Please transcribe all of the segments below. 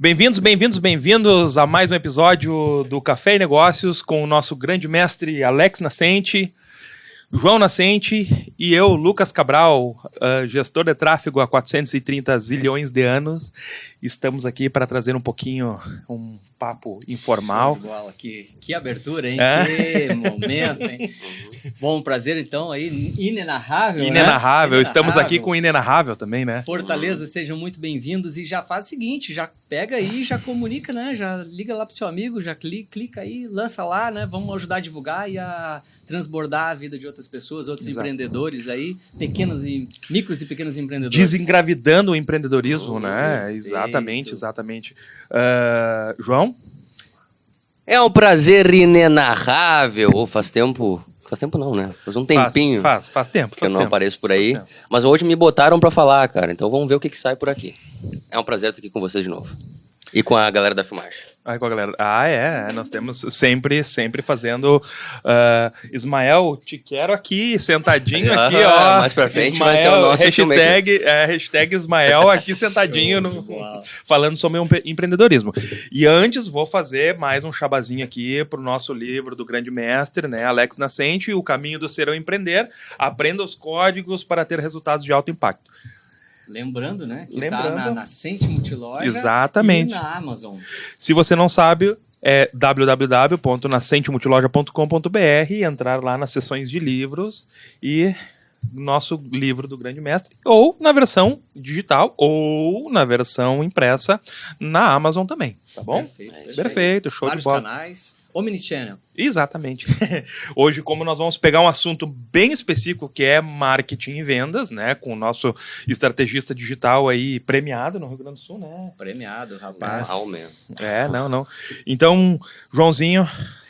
Bem-vindos a mais um episódio do Café e Negócios com o nosso grande mestre Alex Nascente, João Nascente e eu, Lucas Cabral, gestor de tráfego há 430 zilhões de anos. Estamos aqui para trazer um papo informal. Que abertura, hein? Que momento, hein? Bom, prazer então aí, inenarrável, Inenarrável, né? Estamos aqui com o Inenarrável também, né? Fortaleza, sejam muito bem-vindos e já faz o seguinte, já pega aí, já comunica, né? Já liga lá pro seu amigo, já clica aí, lança lá, né? Vamos ajudar a divulgar e a transbordar a vida de outras pessoas, outros empreendedores aí, micros e pequenos empreendedores. Desengravidando o empreendedorismo, né? Exatamente. João? É um prazer inenarrável. Faz tempo não, né? Faz um tempinho. Faz tempo. Que eu não apareço por aí. Mas hoje me botaram pra falar, cara. Então vamos ver o que sai por aqui. É um prazer estar aqui com vocês de novo. E com a galera da filmagem. Com a galera. Nós temos sempre fazendo. Ismael, te quero aqui, sentadinho aqui, ó. Mais pra frente Ismael, vai ser o nosso hashtag Ismael aqui sentadinho, falando sobre empreendedorismo. E antes, vou fazer mais um chabazinho aqui pro nosso livro do grande mestre, né? Alex Nascente, O Caminho do Ser ao Empreender. Aprenda os códigos para ter resultados de alto impacto. Lembrando, né? Que tá na Nascente Multiloja. Exatamente. E na Amazon. Se você não sabe, é www.nascentemultiloja.com.br, entrar lá nas seções de livros e nosso livro do grande mestre, ou na versão digital, ou na versão impressa na Amazon também, tá bom? Perfeito, show de bola. Vários canais, Omnichannel. Exatamente. Hoje, como nós vamos pegar um assunto bem específico, que é marketing e vendas, né, com o nosso estrategista digital aí premiado no Rio Grande do Sul, né? Premiado, rapaz. Não. Então, Joãozinho,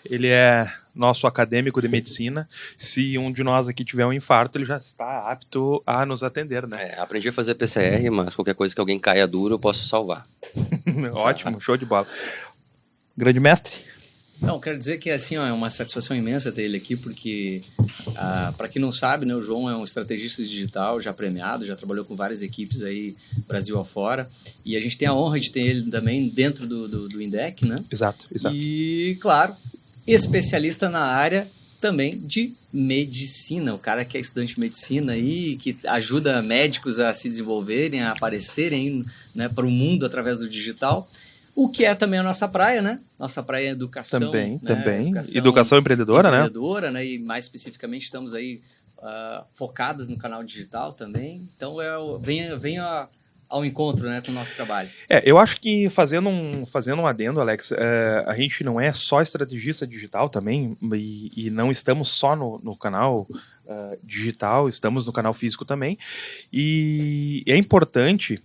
ele é nosso acadêmico de medicina. Se um de nós aqui tiver um infarto, ele já está apto a nos atender, né? Aprendi a fazer PCR, mas qualquer coisa que alguém caia duro, eu posso salvar. Ótimo, show de bola. Grande mestre? Não, quero dizer que assim, ó, é uma satisfação imensa ter ele aqui, porque, para quem não sabe, né, o João é um estrategista digital já premiado, já trabalhou com várias equipes aí, Brasil afora, e a gente tem a honra de ter ele também dentro do INDEC, né? Exato. E, claro, especialista na área também de medicina, o cara que é estudante de medicina aí, que ajuda médicos a se desenvolverem, a aparecerem, né, para o mundo através do digital. O que é também a nossa praia, né? Nossa praia é educação. Também. Educação empreendedora, né? Né? E mais especificamente estamos aí focados no canal digital também. Então, venha ao encontro, né, com o nosso trabalho. Eu acho que fazendo um adendo, Alex, a gente não é só estrategista digital também, e não estamos só no canal digital, estamos no canal físico também. E é importante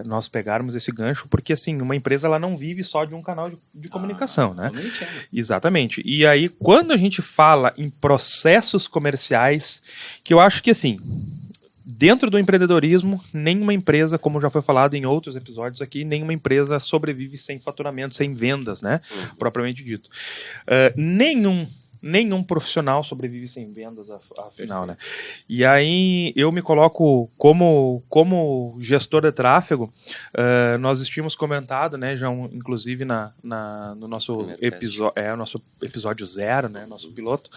nós pegarmos esse gancho, porque assim, uma empresa ela não vive só de um canal de comunicação, né? Exatamente. E aí, quando a gente fala em processos comerciais, que eu acho que assim, dentro do empreendedorismo, nenhuma empresa, como já foi falado em outros episódios aqui, nenhuma empresa sobrevive sem faturamento, sem vendas, né? Propriamente dito. Nenhum profissional sobrevive sem vendas, afinal, né? E aí eu me coloco como gestor de tráfego. Nós tínhamos comentado, né, já inclusive no nosso episódio 0, né, nosso piloto,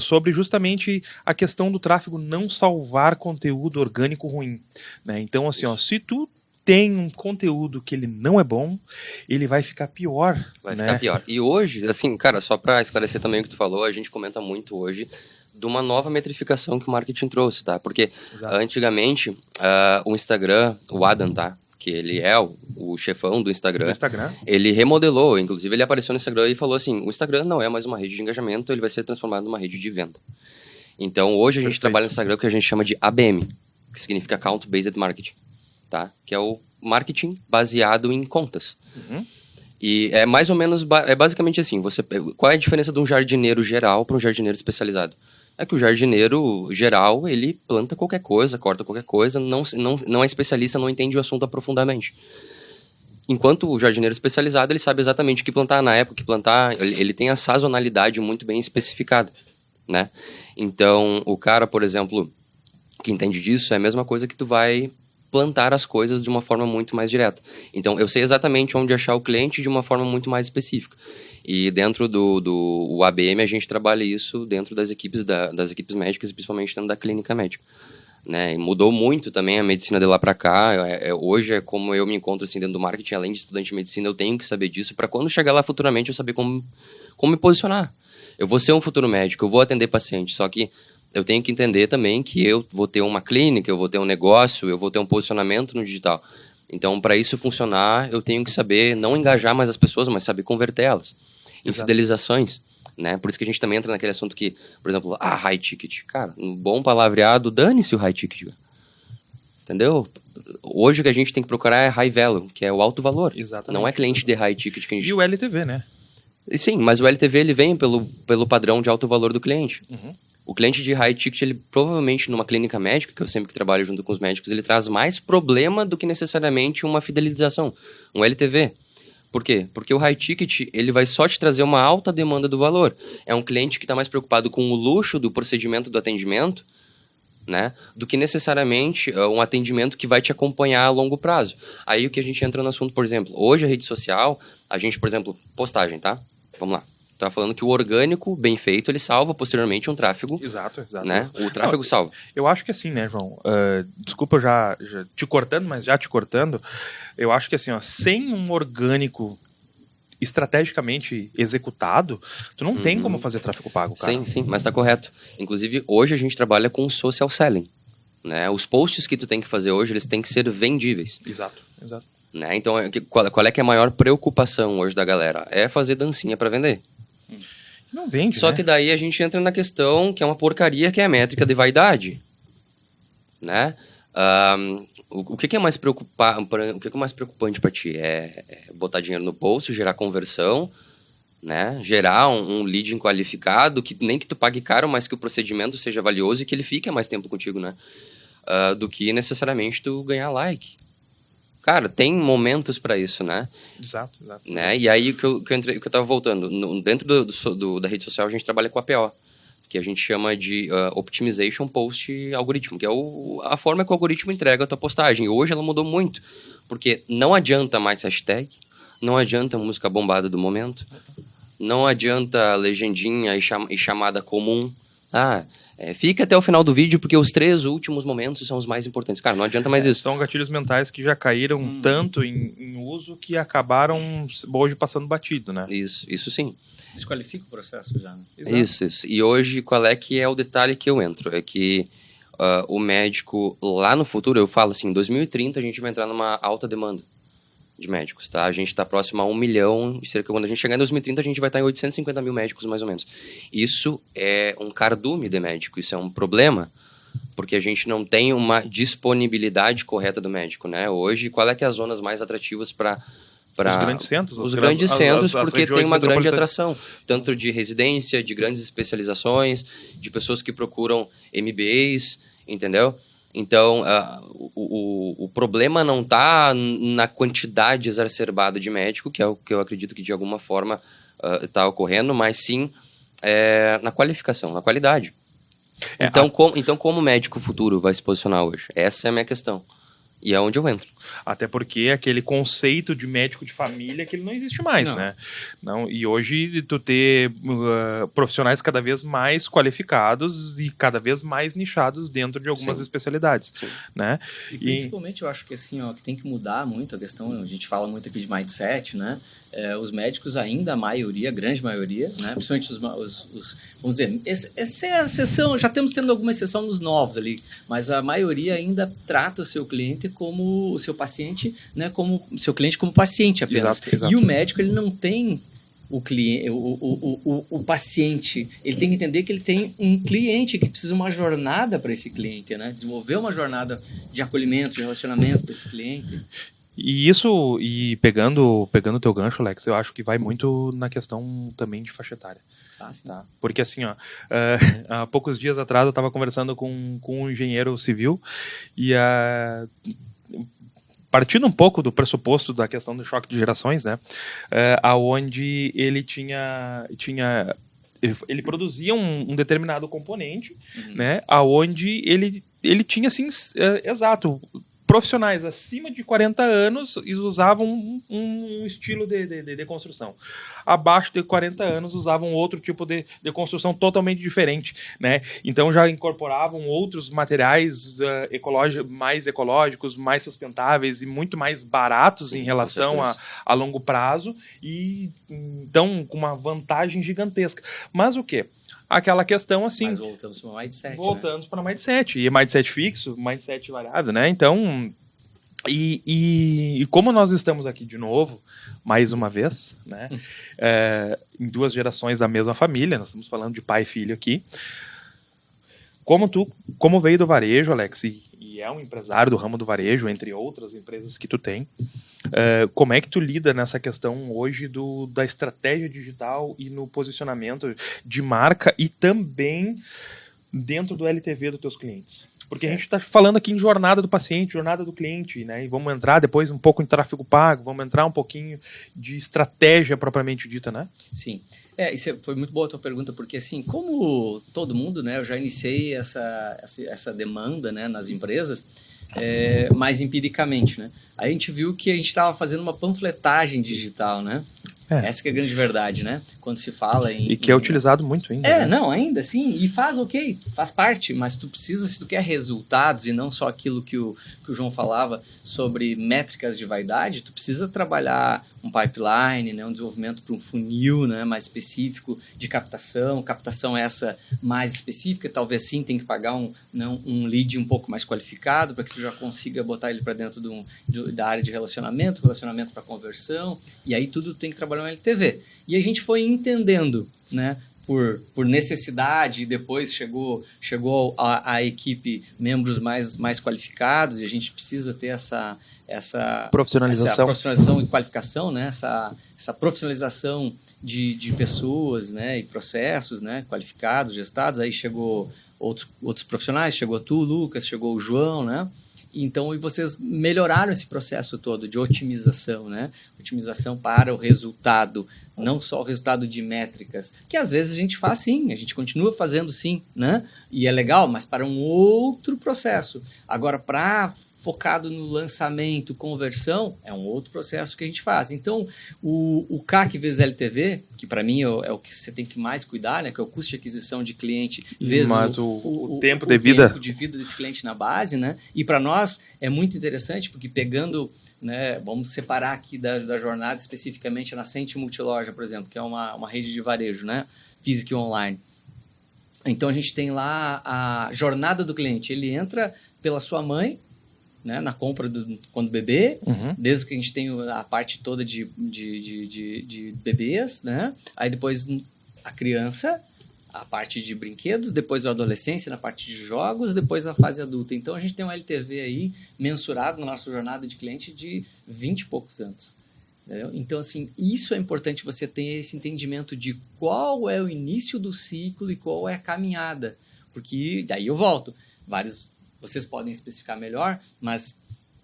sobre justamente a questão do tráfego não salvar conteúdo orgânico ruim, né? Então, assim, ó, se tu tem um conteúdo que ele não é bom, ele vai ficar pior. Vai ficar pior. E hoje, assim, cara, só para esclarecer também o que tu falou, a gente comenta muito hoje de uma nova metrificação que o marketing trouxe, tá? Porque antigamente, o Instagram, o Adam, tá? Que ele é o chefão do Instagram, ele remodelou, inclusive ele apareceu no Instagram e falou assim, o Instagram não é mais uma rede de engajamento, ele vai ser transformado numa rede de venda. Então, hoje a gente trabalha no Instagram o que a gente chama de ABM, que significa Account Based Marketing. Tá? Que é o marketing baseado em contas. E é mais ou menos, basicamente assim, qual é a diferença de um jardineiro geral para um jardineiro especializado? É que o jardineiro geral, ele planta qualquer coisa, corta qualquer coisa, não é especialista, não entende o assunto aprofundadamente. Enquanto o jardineiro especializado, ele sabe exatamente o que plantar na época, o que plantar, ele tem a sazonalidade muito bem especificada, né? Então, o cara, por exemplo, que entende disso, é a mesma coisa que tu vai plantar as coisas de uma forma muito mais direta. Então, eu sei exatamente onde achar o cliente de uma forma muito mais específica. E dentro do ABM, a gente trabalha isso dentro das equipes médicas, e principalmente dentro da clínica médica. Né? E mudou muito também a medicina de lá para cá. Hoje é como eu me encontro assim, dentro do marketing, além de estudante de medicina, eu tenho que saber disso para quando chegar lá futuramente eu saber como me posicionar. Eu vou ser um futuro médico, eu vou atender paciente, só que eu tenho que entender também que eu vou ter uma clínica, eu vou ter um negócio, eu vou ter um posicionamento no digital. Então, para isso funcionar, eu tenho que saber não engajar mais as pessoas, mas saber convertê-las em fidelizações. Né? Por isso que a gente também entra naquele assunto que, por exemplo, high ticket. Cara, um bom palavreado, dane-se o high ticket. Entendeu? Hoje o que a gente tem que procurar é high value, que é o alto valor. Exatamente. Não é cliente de high ticket que a gente... E o LTV, né? Sim, mas o LTV ele vem pelo padrão de alto valor do cliente. Uhum. O cliente de high ticket, ele provavelmente numa clínica médica, que eu sempre trabalho junto com os médicos, ele traz mais problema do que necessariamente uma fidelização, um LTV. Por quê? Porque o high ticket, ele vai só te trazer uma alta demanda do valor. É um cliente que está mais preocupado com o luxo do procedimento do atendimento, né, do que necessariamente um atendimento que vai te acompanhar a longo prazo. Aí o que a gente entra no assunto, por exemplo, hoje a rede social, a gente, por exemplo, postagem, tá? Vamos lá. Tá falando que o orgânico, bem feito, ele salva posteriormente um tráfego. Exato. Né? O tráfego salva. Eu acho que assim, né, João? Desculpa eu já te cortando, mas já te cortando. Eu acho que assim, ó, sem um orgânico estrategicamente executado, tu não tem como fazer tráfego pago, cara. Sim, mas tá correto. Inclusive, hoje a gente trabalha com social selling. Né? Os posts que tu tem que fazer hoje, eles têm que ser vendíveis. Exato. Né? Então, qual é que é a maior preocupação hoje da galera? É fazer dancinha para vender. Não vende, Só né? que daí a gente entra na questão que é uma porcaria, que é a métrica de vaidade. Né? O que é mais preocupante para ti? É botar dinheiro no bolso, gerar conversão, né? Gerar um lead qualificado, que nem que tu pague caro, mas que o procedimento seja valioso e que ele fique há mais tempo contigo, né? Do que necessariamente tu ganhar like. Cara, tem momentos para isso, né? Exato. Né? E aí que eu tava voltando, dentro da rede social a gente trabalha com APO, que a gente chama de Optimization Post Algoritmo, que é a forma que o algoritmo entrega a tua postagem. E hoje ela mudou muito, porque não adianta mais hashtag, não adianta música bombada do momento, não adianta legendinha e chamada comum. Fica até o final do vídeo porque os 3 últimos momentos são os mais importantes. Cara, não adianta mais isso. São gatilhos mentais que já caíram tanto em uso que acabaram hoje passando batido, né? Isso sim. Desqualifica o processo já, né? Isso. E hoje, qual é que é o detalhe que eu entro? É que o médico, lá no futuro, eu falo assim, em 2030 a gente vai entrar numa alta demanda de médicos, tá? A gente está próximo a 1 milhão, quando a gente chegar em 2030 a gente vai estar em 850 mil médicos, mais ou menos. Isso é um cardume de médico, isso é um problema, porque a gente não tem uma disponibilidade correta do médico, né? Hoje, qual é que é as zonas mais atrativas para os grandes centros? Os grandes centros, porque tem uma grande atração, tanto de residência, de grandes especializações, de pessoas que procuram MBAs, entendeu? Então, o problema não está na quantidade exacerbada de médico, que é o que eu acredito que de alguma forma está ocorrendo, mas sim na qualificação, na qualidade. Então, como o médico futuro vai se posicionar hoje? Essa é a minha questão. E é onde eu entro. Até porque aquele conceito de médico de família que ele não existe mais, né? Não, e hoje tu ter profissionais cada vez mais qualificados e cada vez mais nichados dentro de algumas especialidades, né? E principalmente eu acho que assim, que tem que mudar muito a questão, a gente fala muito aqui de mindset, né? Os médicos ainda, a grande maioria, né? Principalmente os vamos dizer, essa é a exceção, já temos tendo alguma exceção nos novos ali, mas a maioria ainda trata o seu cliente como o seu paciente, né, como seu cliente como paciente apenas. Exato. E o médico, ele não tem o cliente, o paciente, ele tem que entender que ele tem um cliente que precisa de uma jornada para esse cliente, né? Desenvolver uma jornada de acolhimento, de relacionamento para esse cliente. E pegando o teu gancho, Alex, eu acho que vai muito na questão também de faixa etária. Tá? Porque assim, há poucos dias atrás eu estava conversando com um engenheiro civil e partindo um pouco do pressuposto da questão do choque de gerações, né, aonde ele ele produzia um determinado componente, né, aonde ele tinha assim, exato, profissionais acima de 40 anos usavam um estilo de construção. Abaixo de 40 anos usavam outro tipo de construção totalmente diferente, né? Então já incorporavam outros materiais mais ecológicos, mais sustentáveis e muito mais baratos em relação a longo prazo, e então com uma vantagem gigantesca. Mas o quê? Aquela questão assim... Mas voltamos para o mindset, Voltamos para o mindset. E mindset fixo, mindset variável, né? Então... E como nós estamos aqui de novo, mais uma vez, né? Em 2 gerações da mesma família, nós estamos falando de pai e filho aqui. Como veio do varejo, Alex, e é um empresário do ramo do varejo, entre outras empresas que tu tem, como é que tu lida nessa questão hoje da estratégia digital e no posicionamento de marca e também dentro do LTV dos teus clientes? Porque a gente está falando aqui em jornada do paciente, jornada do cliente, né? E vamos entrar depois um pouco em tráfego pago, vamos entrar um pouquinho de estratégia propriamente dita, né? Sim. Isso foi muito boa a tua pergunta, porque assim, como todo mundo, né, eu já iniciei essa demanda, né, nas empresas, mais empiricamente, né? A gente viu que a gente estava fazendo uma panfletagem digital, né? Essa que é a grande verdade, né? Quando se fala em... E que é utilizado muito ainda. Né? Não, ainda sim. E faz faz parte, mas tu precisa, se tu quer resultados e não só aquilo que o João falava sobre métricas de vaidade, tu precisa trabalhar um pipeline, né? Um desenvolvimento para um funil, né? Mais específico de captação. Captação essa mais específica, talvez sim tem que pagar um lead um pouco mais qualificado para que tu já consiga botar ele para dentro da área de relacionamento para conversão, e aí tudo tem que trabalhar no LTV. E a gente foi entendendo, né, por necessidade, e depois chegou a equipe, membros mais qualificados, e a gente precisa ter essa profissionalização e qualificação, né, essa profissionalização de pessoas, né, e processos, né, qualificados, gestados. Aí chegou outros profissionais, chegou tu, Lucas, chegou o João, né? Então, e vocês melhoraram esse processo todo de otimização, né? Otimização para o resultado, não só o resultado de métricas, que às vezes a gente faz sim, a gente continua fazendo sim, né? E é legal, mas para um outro processo. Agora, focado no lançamento, conversão, é um outro processo que a gente faz. Então, o CAC vezes LTV, que para mim é o que você tem que mais cuidar, né, que é o custo de aquisição de cliente vezes o tempo de vida. O tempo de vida desse cliente na base, né? E para nós é muito interessante, porque pegando, né, vamos separar aqui da jornada especificamente a Nascente Multiloja, por exemplo, que é uma rede de varejo, né, física e online. Então, a gente tem lá a jornada do cliente. Ele entra pela sua mãe, né, na compra quando bebê, desde que a gente tem a parte toda de bebês, né? Aí depois a criança, a parte de brinquedos, depois a adolescência na parte de jogos, depois a fase adulta. Então a gente tem um LTV aí mensurado na nossa jornada de cliente de 20 e poucos anos. Entendeu? Então, assim, isso é importante, você ter esse entendimento de qual é o início do ciclo e qual é a caminhada. Porque daí eu volto. Vocês podem especificar melhor, mas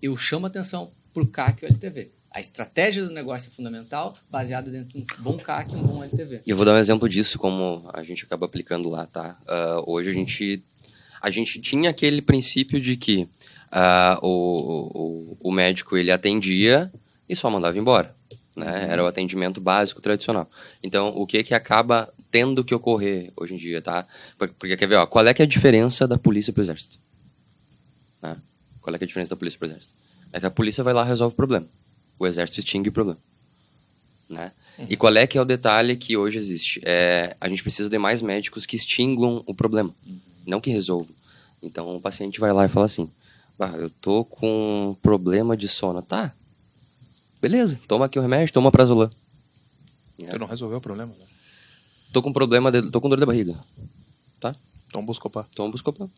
eu chamo a atenção para o CAC e o LTV. A estratégia do negócio é fundamental, baseada dentro de um bom CAC e um bom LTV. E eu vou dar um exemplo disso, como a gente acaba aplicando lá, tá? Hoje a gente tinha aquele princípio de que o médico ele atendia e só mandava embora, né? Era o atendimento básico, tradicional. Então, o que acaba tendo que ocorrer hoje em dia, tá? Porque, quer ver, qual é que é a diferença da polícia para o exército? Qual é que é a diferença da polícia para o exército? É que a polícia vai lá e resolve o problema. O exército extingue o problema. Né? E qual é que é o detalhe que hoje existe? A gente precisa de mais médicos que extinguam o problema, não que resolvam. Então, o paciente vai lá e fala assim, eu tô com problema de sono. Tá, beleza, toma aqui o remédio, toma prazolam. Você não resolveu o problema, né? Tô com dor de barriga. Tá? Toma Buscopan.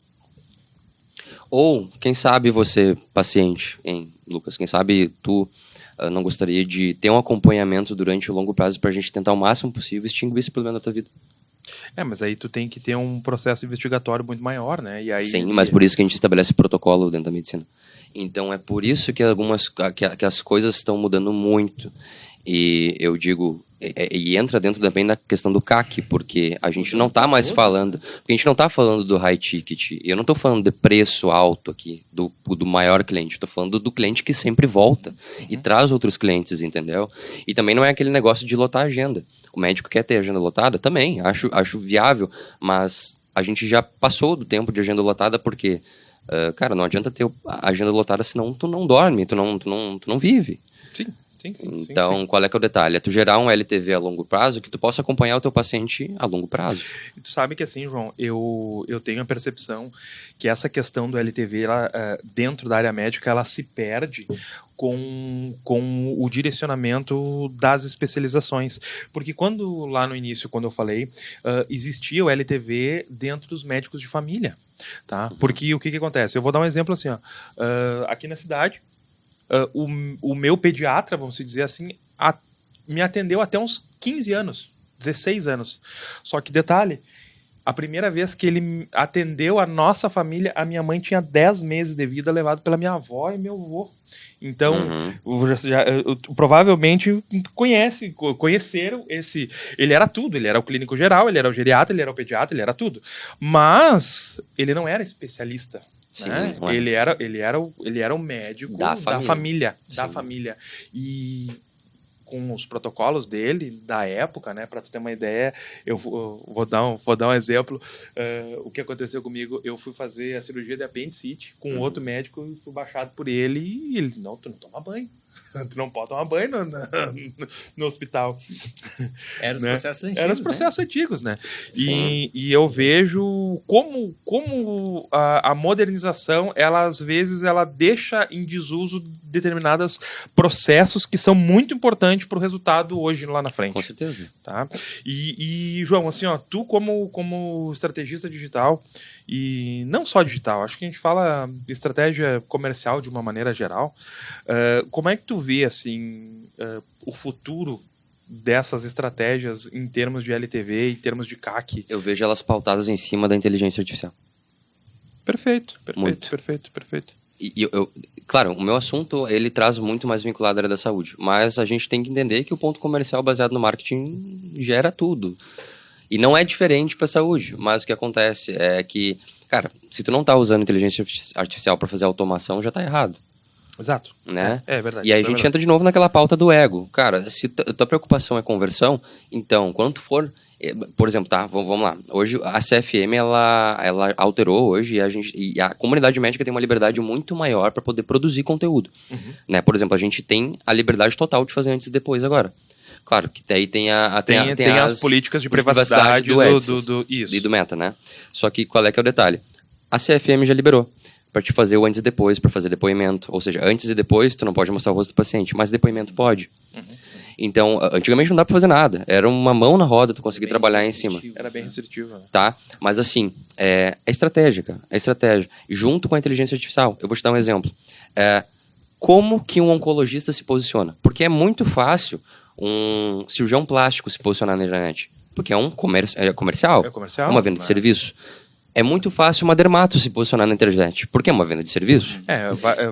Ou, quem sabe você, paciente, hein, Lucas, quem sabe tu não gostaria de ter um acompanhamento durante o longo prazo pra gente tentar o máximo possível extinguir esse problema da tua vida. Mas aí tu tem que ter um processo investigatório muito maior, né? E aí, sim, mas por isso que a gente estabelece protocolo dentro da medicina. Então é por isso que que as coisas estão mudando muito. E eu digo, e entra dentro também da questão do CAC, porque a gente não está mais falando, porque a gente não está falando do high ticket, eu não estou falando de preço alto aqui, do maior cliente, estou falando do cliente que sempre volta e traz outros clientes, entendeu? E também não é aquele negócio de lotar a agenda. O médico quer ter agenda lotada? Também, acho viável, mas a gente já passou do tempo de agenda lotada porque, cara, não adianta ter a agenda lotada senão tu não dorme, tu não vive. Sim. Então, qual é que é o detalhe? É tu gerar um LTV a longo prazo que tu possa acompanhar o teu paciente a longo prazo. E tu sabe que assim, João, eu tenho a percepção que essa questão do LTV, ela, dentro da área médica, ela se perde com o direcionamento das especializações. Porque quando, lá no início, quando eu falei, existia o LTV dentro dos médicos de família. Tá? Porque o que acontece? Eu vou dar um exemplo assim, ó. Aqui na cidade, o meu pediatra, vamos dizer assim, me atendeu até uns 15 anos, 16 anos. Só que detalhe, a primeira vez que ele atendeu a nossa família, a minha mãe tinha 10 meses de vida, levado pela minha avó e meu avô. Então, provavelmente conheceram esse... Ele era tudo, ele era o clínico geral, ele era o geriatra, ele era o pediatra, ele era tudo. Mas ele não era especialista. Sim, né? Ele era o médico da família. E com os protocolos dele, da época, né? Para tu ter uma ideia, eu vou dar um exemplo. O que aconteceu comigo, eu fui fazer a cirurgia de apendicite com outro médico e fui baixado por ele e ele, não, tu não toma banho. Tu não pode tomar banho no hospital. Eram os processos antigos. Eram os processos antigos, né? E eu vejo como a modernização, ela às vezes ela deixa em desuso determinados processos que são muito importantes para o resultado hoje lá na frente. Com certeza. Tá? E João, assim, ó, tu como estrategista digital, e não só digital, acho que a gente fala de estratégia comercial de uma maneira geral, como é que tu vê assim, o futuro dessas estratégias em termos de LTV, em termos de CAC? Eu vejo elas pautadas em cima da inteligência artificial. Perfeito. Muito. Perfeito. E claro, o meu assunto, ele traz muito mais vinculado à área da saúde, mas a gente tem que entender que o ponto comercial baseado no marketing gera tudo. E não é diferente para a saúde, mas o que acontece é que, cara, se tu não tá usando inteligência artificial para fazer automação, já tá errado. Exato. Né? É verdade. E aí a gente entra de novo naquela pauta do ego. Cara, se tua preocupação é conversão, então, quando for... Por exemplo, tá, vamos lá. Hoje a CFM, ela alterou hoje e a comunidade médica tem uma liberdade muito maior para poder produzir conteúdo. Né? Por exemplo, a gente tem a liberdade total de fazer antes e depois agora. Claro, que daí tem as políticas de privacidade do AdSense e do Meta, né? Só que qual é que é o detalhe? A CFM já liberou para te fazer o antes e depois, para fazer depoimento. Ou seja, antes e depois tu não pode mostrar o rosto do paciente, mas depoimento pode. Então, antigamente não dá para fazer nada. Era uma mão na roda tu conseguir trabalhar em cima. Era bem restritivo. Né? Tá? Mas assim, é estratégia. Junto com a inteligência artificial. Eu vou te dar um exemplo. Como que um oncologista se posiciona? Porque é muito fácil um cirurgião plástico se posicionar na internet. Porque é um comercial. É comercial. É uma venda de serviço. É muito fácil uma dermato se posicionar na internet. Porque é uma venda de serviço.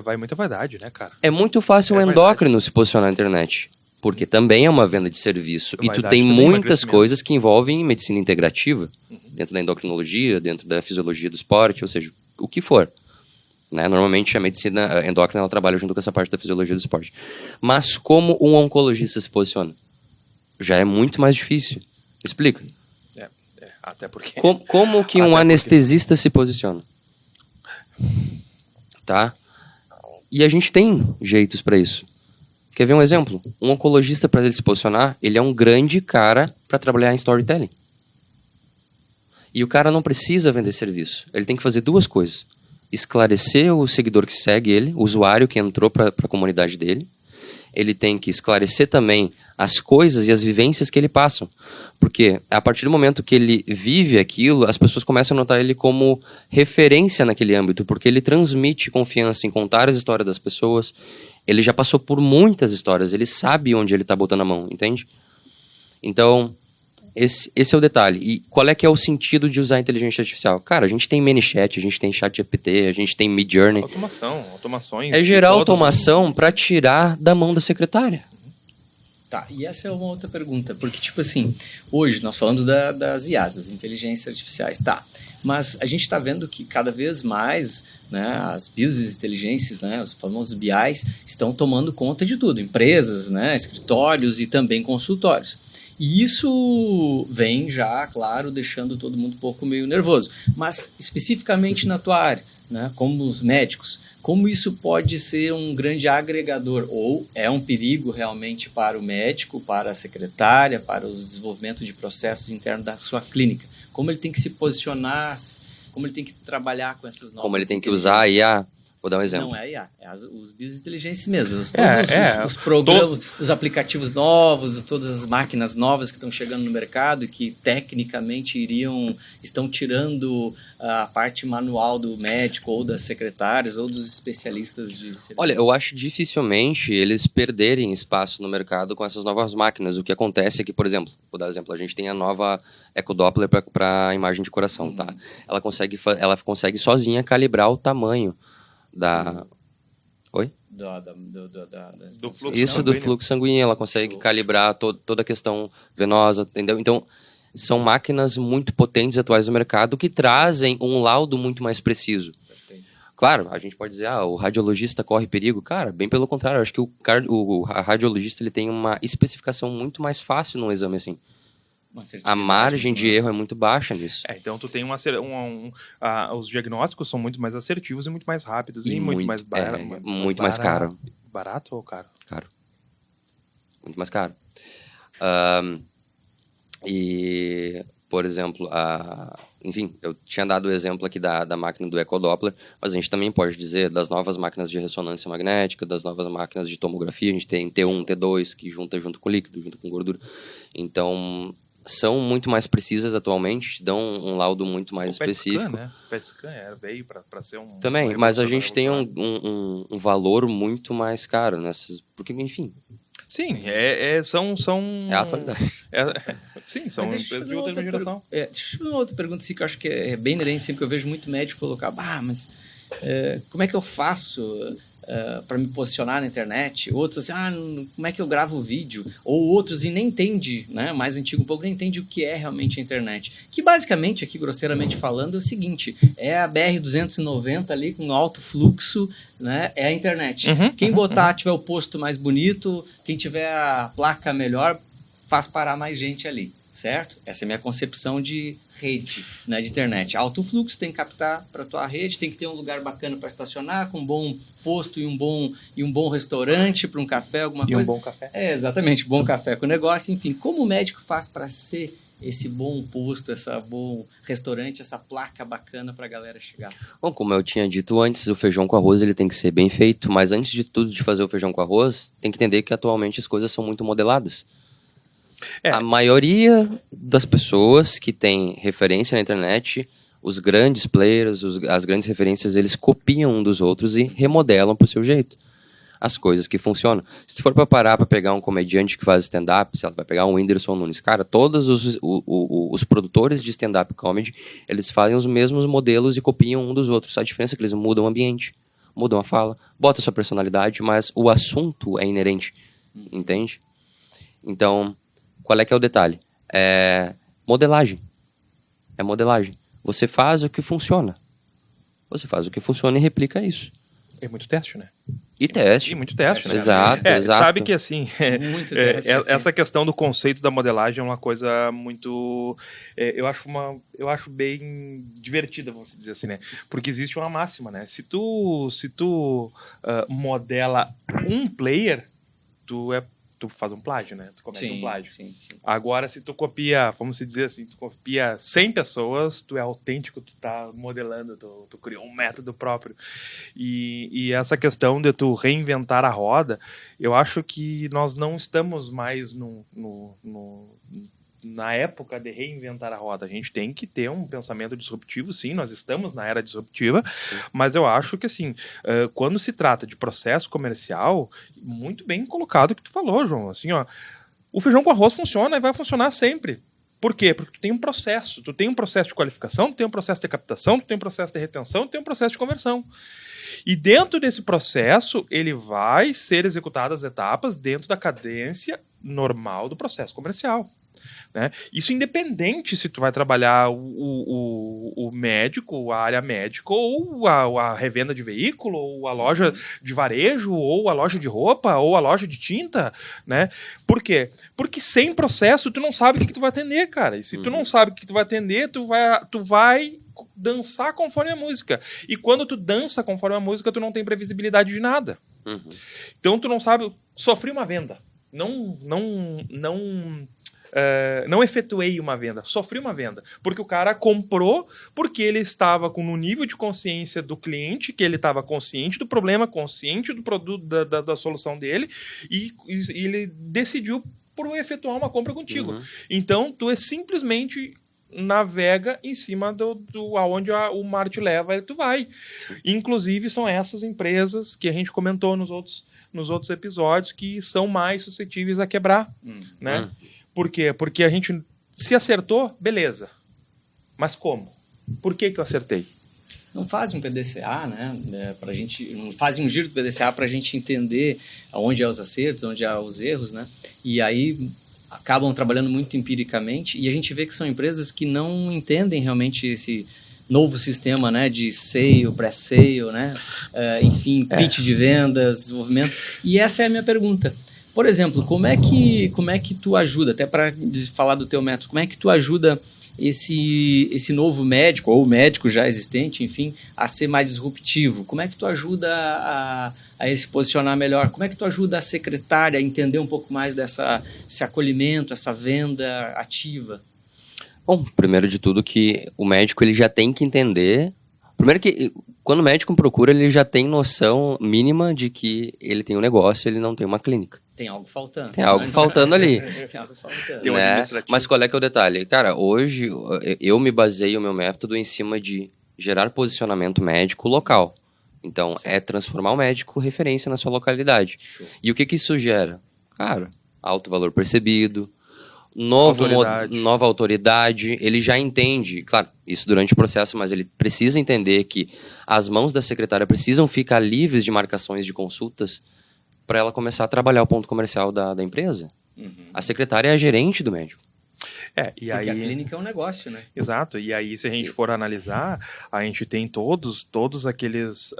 Vai muita vaidade, né, cara? É muito fácil um endócrino se posicionar na internet. Porque também é uma venda de serviço. E tu tem muitas coisas que envolvem medicina integrativa. Dentro da endocrinologia, dentro da fisiologia do esporte, ou seja, o que for. Né? Normalmente a medicina endócrina ela trabalha junto com essa parte da fisiologia do esporte. Mas como um oncologista se posiciona? Já é muito mais difícil. Explica. Até porque... Como que um anestesista se posiciona? Tá? E a gente tem jeitos para isso. Quer ver um exemplo? Um oncologista, para ele se posicionar, ele é um grande cara para trabalhar em storytelling. E o cara não precisa vender serviço. Ele tem que fazer duas coisas. Esclarecer o seguidor que segue ele, o usuário que entrou para a comunidade dele. Ele tem que esclarecer também as coisas e as vivências que ele passa. Porque a partir do momento que ele vive aquilo, as pessoas começam a notar ele como referência naquele âmbito, porque ele transmite confiança em contar as histórias das pessoas. Ele já passou por muitas histórias, ele sabe onde ele está botando a mão, entende? Então, esse é o detalhe. E qual é que é o sentido de usar a inteligência artificial? Cara, a gente tem ManyChat, a gente tem ChatGPT, a gente tem Midjourney. Automações. É gerar automação para tirar da mão da secretária. Tá, e essa é uma outra pergunta, porque, tipo assim, hoje nós falamos das IAs, das inteligências artificiais, tá, mas a gente está vendo que cada vez mais, né, as business inteligências, né, os famosos BIs, estão tomando conta de tudo, empresas, né, escritórios e também consultórios. E isso vem já, claro, deixando todo mundo um pouco meio nervoso, mas especificamente na tua área, né, como os médicos, como isso pode ser um grande agregador ou é um perigo realmente para o médico, para a secretária, para o desenvolvimento de processos internos da sua clínica? Como ele tem que se posicionar, como ele tem que trabalhar com essas novas como ele tem que usar a IA? Vou dar um exemplo. Não é IA, é os business inteligência mesmo. Todos os programas, os aplicativos novos, todas as máquinas novas que estão chegando no mercado e que tecnicamente estão tirando a parte manual do médico ou das secretárias ou dos especialistas de serviço. Olha, eu acho dificilmente eles perderem espaço no mercado com essas novas máquinas. O que acontece é que, por exemplo, vou dar um exemplo, a gente tem a nova EcoDoppler para imagem de coração, tá? Ela consegue sozinha calibrar o tamanho Oi? Do fluxo Isso, sanguíneo. do fluxo sanguíneo. Ela consegue calibrar toda a questão venosa, entendeu? Então, são máquinas muito potentes atuais no mercado que trazem um laudo muito mais preciso. Perfeito. Claro, a gente pode dizer, o radiologista corre perigo. Cara, bem pelo contrário, eu acho que o radiologista ele tem uma especificação muito mais fácil num exame assim. A margem de erro é muito baixa nisso. Então tu tem os diagnósticos são muito mais assertivos e muito mais rápidos e muito mais barato. Muito mais caro. Barato ou caro? Caro. Muito mais caro. E, por exemplo, enfim, eu tinha dado o exemplo aqui da máquina do EcoDoppler, mas a gente também pode dizer das novas máquinas de ressonância magnética, das novas máquinas de tomografia. A gente tem T1, T2, que junto com líquido, junto com gordura. Então, são muito mais precisas atualmente, dão um laudo muito mais específico. PET-scan, né? PET-scan veio para ser um... Também, mas a gente tem um valor muito mais caro nessas... Porque, enfim... Sim, são... É a atualidade. Sim, são empresas de outra geração. Deixa eu fazer uma outra pergunta assim, que eu acho que é bem inerente, sempre que eu vejo muito médico colocar, mas como é que eu faço... para me posicionar na internet, outros assim, como é que eu gravo vídeo, ou outros e nem entende, né, mais antigo um pouco, nem entende o que é realmente a internet, que basicamente, aqui grosseiramente falando, é o seguinte, é a BR-290 ali com alto fluxo, né, é a internet. Quem tiver o posto mais bonito, quem tiver a placa melhor, faz parar mais gente ali. Certo? Essa é a minha concepção de rede, né, de internet. Alto fluxo, tem que captar para a tua rede, tem que ter um lugar bacana para estacionar, com um bom posto e um bom restaurante para um café, alguma coisa. E um bom café. Exatamente, bom café com negócio. Enfim, como o médico faz para ser esse bom posto, esse bom restaurante, essa placa bacana para a galera chegar? Bom, como eu tinha dito antes, o feijão com arroz ele tem que ser bem feito, mas antes de tudo de fazer o feijão com arroz, tem que entender que atualmente as coisas são muito modeladas. A maioria das pessoas que tem referência na internet, os grandes players, as grandes referências, eles copiam um dos outros e remodelam pro seu jeito as coisas que funcionam. Se for para parar para pegar um comediante que faz stand-up, se ela vai pegar um Whindersson Nunes, cara, todos os produtores de stand-up comedy, eles fazem os mesmos modelos e copiam um dos outros. A diferença é que eles mudam o ambiente, mudam a fala, botam a sua personalidade, mas o assunto é inerente, entende? Então... Qual é que é o detalhe? Modelagem. É modelagem. Você faz o que funciona. Você faz o que funciona e replica isso. É muito teste, né? E teste. E muito teste, né? Exato. Sabe que assim, Muito teste, essa questão do conceito da modelagem é uma coisa muito... eu acho bem divertida, vamos dizer assim, né? Porque existe uma máxima, né? Se tu modela um player, tu faz um plágio, né? Tu comete um plágio. Sim. Agora, se tu copia, vamos dizer assim, tu copia 100 pessoas, tu é autêntico, tu tá modelando, tu criou um método próprio. E essa questão de tu reinventar a roda, eu acho que nós não estamos mais na época de reinventar a roda. A gente tem que ter um pensamento disruptivo, sim, nós estamos na era disruptiva, mas eu acho que, assim, quando se trata de processo comercial, muito bem colocado o que tu falou, João, assim, ó, o feijão com arroz funciona e vai funcionar sempre. Por quê? Porque tu tem um processo de qualificação, tu tem um processo de captação, tu tem um processo de retenção, tu tem um processo de conversão. E dentro desse processo, ele vai ser executado as etapas dentro da cadência normal do processo comercial. Né? Isso independente se tu vai trabalhar o médico, a área médica, ou a revenda de veículo, ou a loja de varejo, ou a loja de roupa, ou a loja de tinta, né? Por quê? Porque sem processo tu não sabe o que tu vai atender, cara. E se tu não sabe o que tu vai atender, tu vai dançar conforme a música. E quando tu dança conforme a música, tu não tem previsibilidade de nada. Então tu não sabe... Sofri uma venda. Não efetuei uma venda, sofri uma venda, porque o cara comprou porque ele estava no nível de consciência do cliente, que ele estava consciente do problema, consciente do produto, da solução dele, e ele decidiu por efetuar uma compra contigo. Então, tu simplesmente navega em cima aonde o mar te leva, tu vai. Inclusive, são essas empresas que a gente comentou nos outros episódios que são mais suscetíveis a quebrar, né? Por quê? Porque a gente se acertou, beleza. Mas como? Por que eu acertei? Não fazem um PDCA, né? Não fazem um giro do PDCA para a gente entender onde há os acertos, onde há os erros, né? E aí acabam trabalhando muito empiricamente e a gente vê que são empresas que não entendem realmente esse novo sistema, né, de sale, pré-sale, né? Enfim, pitch de vendas, desenvolvimento. E essa é a minha pergunta. Por exemplo, como é que tu ajuda, até para falar do teu método, como é que tu ajuda esse novo médico, ou médico já existente, enfim, a ser mais disruptivo? Como é que tu ajuda a ele se posicionar melhor? Como é que tu ajuda a secretária a entender um pouco mais desse acolhimento, essa venda ativa? Bom, primeiro de tudo que o médico ele já tem que entender... Primeiro que quando o médico procura, ele já tem noção mínima de que ele tem um negócio, ele não tem uma clínica. Tem algo faltando. Tem algo faltando ali. Tem algo faltando. Tem um administrativo. Mas qual é que é o detalhe? Cara, hoje eu me baseio o meu método em cima de gerar posicionamento médico local. Então, é transformar o médico referência na sua localidade. Show. E o que isso gera? Cara, alto valor percebido, nova autoridade, ele já entende, claro, isso durante o processo, mas ele precisa entender que as mãos da secretária precisam ficar livres de marcações de consultas para ela começar a trabalhar o ponto comercial da empresa. A secretária é a gerente do médico. Porque a clínica é um negócio, né? Exato, e aí se a gente for analisar, a gente tem todos aqueles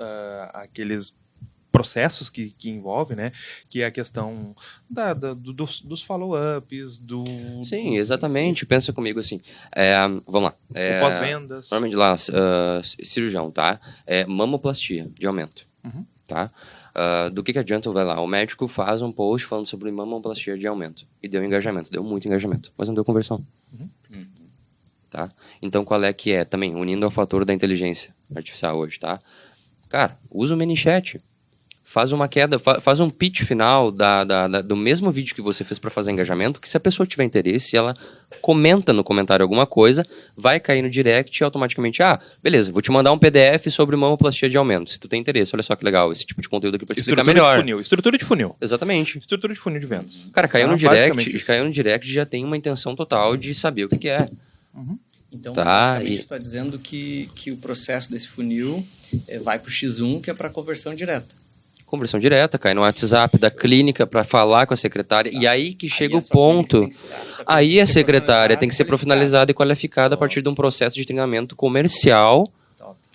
processos que envolve, né? Que é a questão dos follow-ups, Sim, exatamente. Pensa comigo assim. Vamos lá. O pós-vendas. Normalmente lá, cirurgião, tá? Mamoplastia de aumento, tá? Do que adianta, vai lá, o médico faz um post falando sobre mamoplastia de aumento e deu engajamento, deu muito engajamento, mas não deu conversão. Tá? Então qual é que é? Também, unindo ao fator da inteligência artificial hoje, tá? Cara, usa o ManyChat. Faz uma queda, faz um pitch final do mesmo vídeo que você fez para fazer engajamento, que se a pessoa tiver interesse, ela comenta no comentário alguma coisa, vai cair no direct e automaticamente, beleza, vou te mandar um PDF sobre mamoplastia de aumento. Se tu tem interesse, olha só que legal, esse tipo de conteúdo aqui para te explicar melhor. Estrutura de funil. Exatamente. Estrutura de funil de vendas. Cara, caiu no direct já tem uma intenção total de saber o que é. Então, basicamente, você está dizendo que o processo desse funil vai para o X1, que é para conversão direta. Conversão direta, cai no WhatsApp da clínica para falar com a secretária. E aí que chega o ponto. Aí a secretária tem que ser profissionalizada e qualificada a partir de um processo de treinamento comercial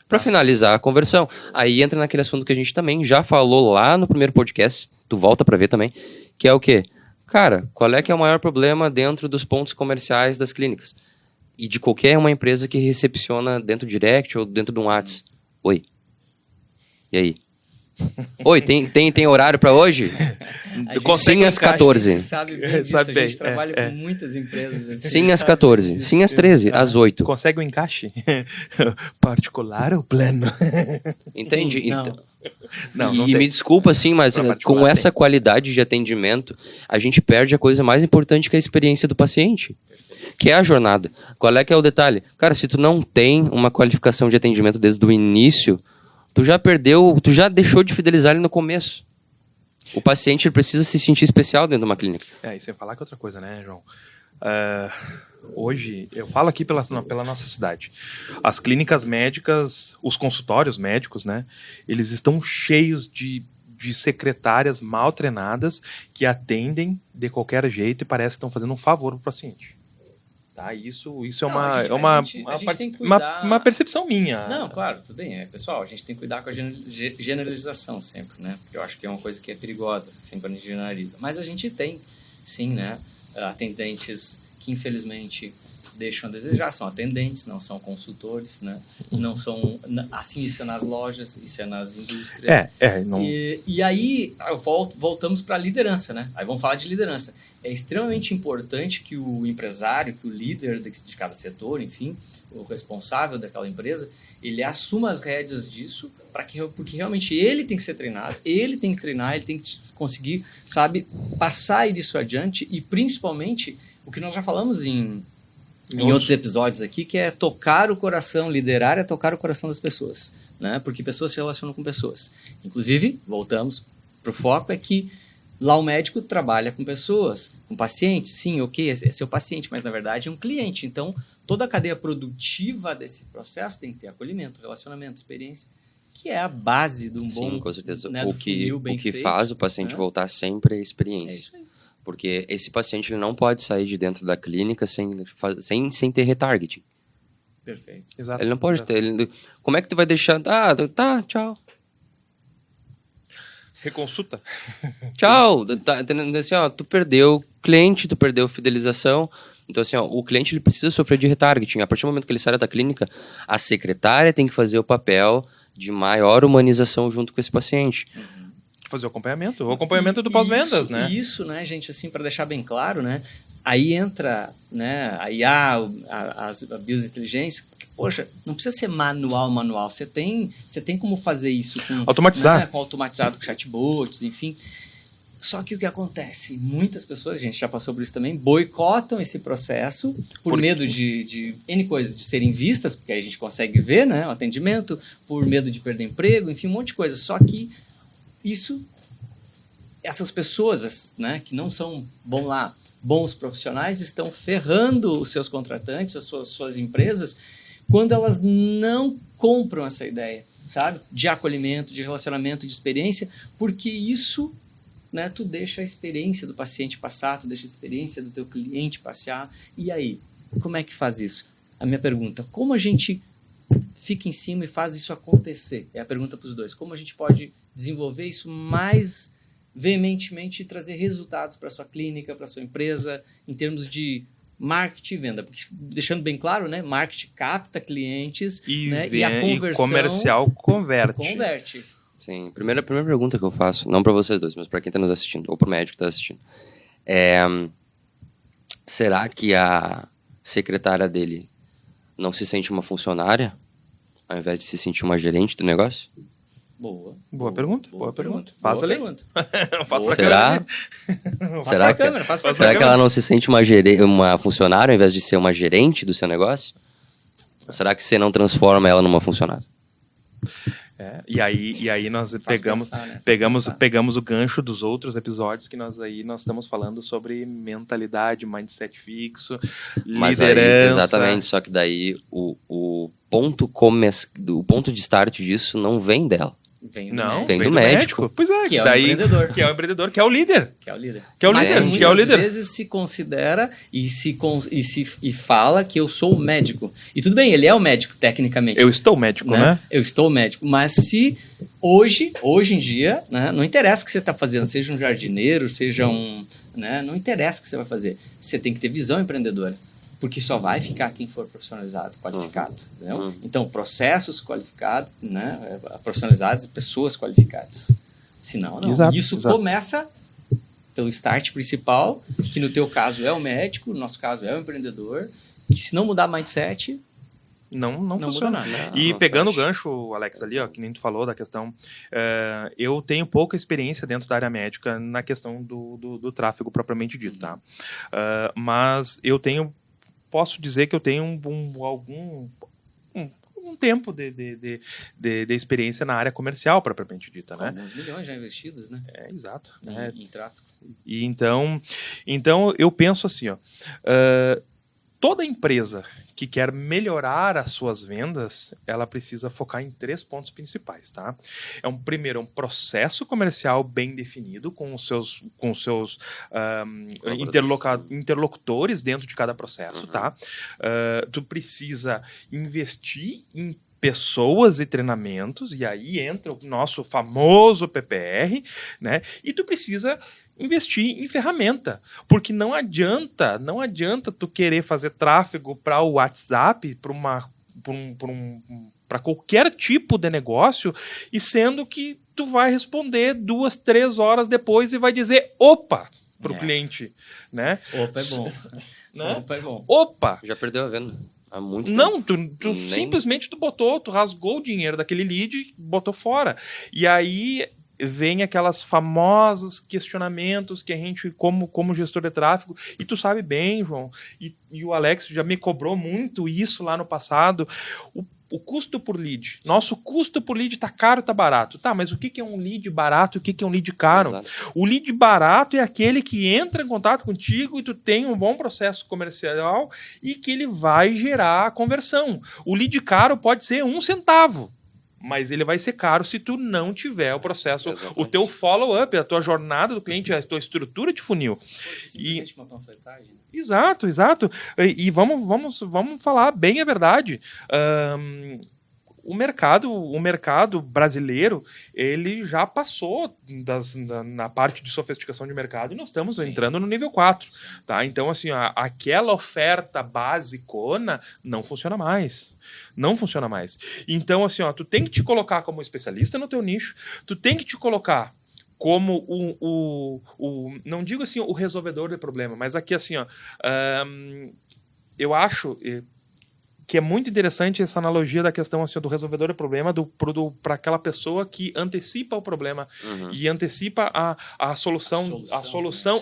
para finalizar a conversão. Aí entra naquele assunto que a gente também já falou lá no primeiro podcast, tu volta para ver também, que é o quê? Cara, qual é que é o maior problema dentro dos pontos comerciais das clínicas? E de qualquer uma empresa que recepciona dentro do direct ou dentro de um WhatsApp. Oi. E aí? Oi, tem horário para hoje? Sim, às 14. A gente sabe bem disso, a gente trabalha com muitas empresas. Assim. Sim, às 14. Sim, às 13. Às 8. Consegue um encaixe? Particular ou plano? Entende? Sim, não me desculpa, assim, mas com essa qualidade de atendimento, a gente perde a coisa mais importante que é a experiência do paciente, que é a jornada. Qual é que é o detalhe? Cara, se tu não tem uma qualificação de atendimento desde o início, tu já deixou de fidelizar ele no começo. O paciente precisa se sentir especial dentro de uma clínica. E sem falar que outra coisa, né, João? Hoje, eu falo aqui pela nossa cidade, as clínicas médicas, os consultórios médicos, né, eles estão cheios de de secretárias mal treinadas que atendem de qualquer jeito e parece que estão fazendo um favor para o paciente. Tá? Isso é uma percepção minha. Não, claro, tudo bem. Pessoal, a gente tem que cuidar com a generalização sempre, né? Porque eu acho que é uma coisa que é perigosa, sempre a gente generaliza. Mas a gente tem, sim, né? Atendentes que, infelizmente, deixam a desejar. São atendentes, não são consultores, né? Não são... Assim, isso é nas lojas, isso é nas indústrias. Não... E aí, voltamos para a liderança, né? Aí vamos falar de liderança. É extremamente importante que o empresário, que o líder de cada setor, enfim, o responsável daquela empresa, ele assuma as rédeas disso, porque realmente ele tem que ser treinado, ele tem que treinar, ele tem que conseguir, sabe, passar isso adiante e, principalmente, o que nós já falamos em outros episódios aqui, que é tocar o coração, liderar é tocar o coração das pessoas, né? Porque pessoas se relacionam com pessoas. Inclusive, voltamos para o foco, é que lá o médico trabalha com pessoas, com pacientes, sim, ok, é seu paciente, mas na verdade é um cliente. Então, toda a cadeia produtiva desse processo tem que ter acolhimento, relacionamento, experiência, que é a base de um bom... Sim, com certeza. Né, o que faz o paciente voltar sempre é a experiência. É isso aí. Porque esse paciente ele não pode sair de dentro da clínica sem ter retargeting. Perfeito. Exato. Ele não pode ter... como é que tu vai deixar... tá, tchau. Reconsulta. Tchau. Assim, tu perdeu cliente, tu perdeu fidelização. Então, assim, o cliente ele precisa sofrer de retargeting. A partir do momento que ele sai da clínica, a secretária tem que fazer o papel de maior humanização junto com esse paciente. Fazer o acompanhamento do pós-vendas, né? Isso, né, gente, assim, para deixar bem claro, né? Aí entra, né, a IA, a biointeligência, porque, poxa, não precisa ser manual. Você tem como fazer isso com... Automatizar. Né, com automatizado, com chatbots, enfim. Só que o que acontece? Muitas pessoas, a gente já passou por isso também, boicotam esse processo por medo de N coisas, de serem vistas, porque aí a gente consegue ver, né, o atendimento, por medo de perder emprego, enfim, um monte de coisa. Só que essas pessoas, né, que não são, vamos lá, bons profissionais, estão ferrando os seus contratantes, as suas empresas, quando elas não compram essa ideia, sabe? De acolhimento, de relacionamento, de experiência, porque isso, né, tu deixa a experiência do paciente passar, tu deixa a experiência do teu cliente passear. E aí, como é que faz isso? A minha pergunta, como a gente fica em cima e faz isso acontecer? É a pergunta para os dois. Como a gente pode desenvolver isso mais veementemente e trazer resultados para a sua clínica, para a sua empresa, em termos de marketing e venda? Porque, deixando bem claro, né, marketing capta clientes e a conversão... E comercial converte. Sim, primeira pergunta que eu faço, não para vocês dois, mas para quem está nos assistindo, ou para o médico que está assistindo, será que a secretária dele não se sente uma funcionária, ao invés de se sentir uma gerente do negócio? Boa pergunta. Faz ali. Será? Será que ela não se sente uma funcionária ao invés de ser uma gerente do seu negócio? Ou será que você não transforma ela numa funcionária? E aí nós pegamos o gancho dos outros episódios que nós estamos falando sobre mentalidade, mindset fixo, mas liderança. Exatamente, só que daí o ponto de start disso não vem dela. Vem do médico. Pois é, que é o empreendedor. Que é o empreendedor, que é o líder. Muitas vezes se considera e fala que eu sou o médico. E tudo bem, ele é o médico, tecnicamente. Eu estou médico, né? Eu estou médico. Mas se hoje em dia, né, não interessa o que você está fazendo, seja um jardineiro, seja um... Né, não interessa o que você vai fazer. Você tem que ter visão empreendedora. Porque só vai ficar quem for profissionalizado, qualificado. Entendeu? Então, processos qualificados, né, profissionalizados e pessoas qualificadas. Senão, não. Exato. Começa pelo start principal, que no teu caso é o médico, no nosso caso é o empreendedor, e se não mudar mindset... Não funciona. Muda nada. E pegando o gancho, Alex, ali, ó, que nem tu falou da questão, eu tenho pouca experiência dentro da área médica na questão do tráfego propriamente dito, tá? Mas posso dizer que eu tenho um tempo de experiência na área comercial propriamente dita, né? Alguns milhões já investidos, né? Exato. Em tráfego. E então eu penso assim, ó, toda empresa que quer melhorar as suas vendas, ela precisa focar em 3 pontos principais, tá? Primeiro, um processo comercial bem definido com os seus interlocutores dentro de cada processo, tá? Tu precisa investir em pessoas e treinamentos, e aí entra o nosso famoso PPR, né? E tu precisa investir em ferramenta, porque não adianta tu querer fazer tráfego para o WhatsApp, para qualquer tipo de negócio, e sendo que tu vai responder 2, 3 horas depois e vai dizer opa pro cliente, né? Opa é bom. Né? Opa é bom. Opa! Já perdeu a venda há muito tempo. Não, tu simplesmente tu rasgou o dinheiro daquele lead e botou fora. E aí vem aquelas famosos questionamentos que a gente, como gestor de tráfego, e tu sabe bem, João, e o Alex já me cobrou muito isso lá no passado, o custo por lead. Nosso custo por lead tá caro, tá barato. Tá, mas o que é um lead barato e o que é um lead caro? Exato. O lead barato é aquele que entra em contato contigo e tu tem um bom processo comercial e que ele vai gerar a conversão. O lead caro pode ser 1 centavo. Mas ele vai ser caro se tu não tiver o processo, o teu follow-up, a tua jornada do cliente, a tua estrutura de funil. Simplesmente uma panfletagem. Exato. E vamos falar bem a verdade. O mercado brasileiro, ele já passou na parte de sofisticação de mercado e nós estamos entrando no nível 4. Tá? Então, assim, aquela oferta basicona não funciona mais. Não funciona mais. Então, assim, tu tem que te colocar como especialista no teu nicho, tu tem que te colocar como não digo assim o resolvedor de problema, mas aqui assim, eu acho que é muito interessante essa analogia da questão assim, do resolvedor de problema para aquela pessoa que antecipa o problema e antecipa a solução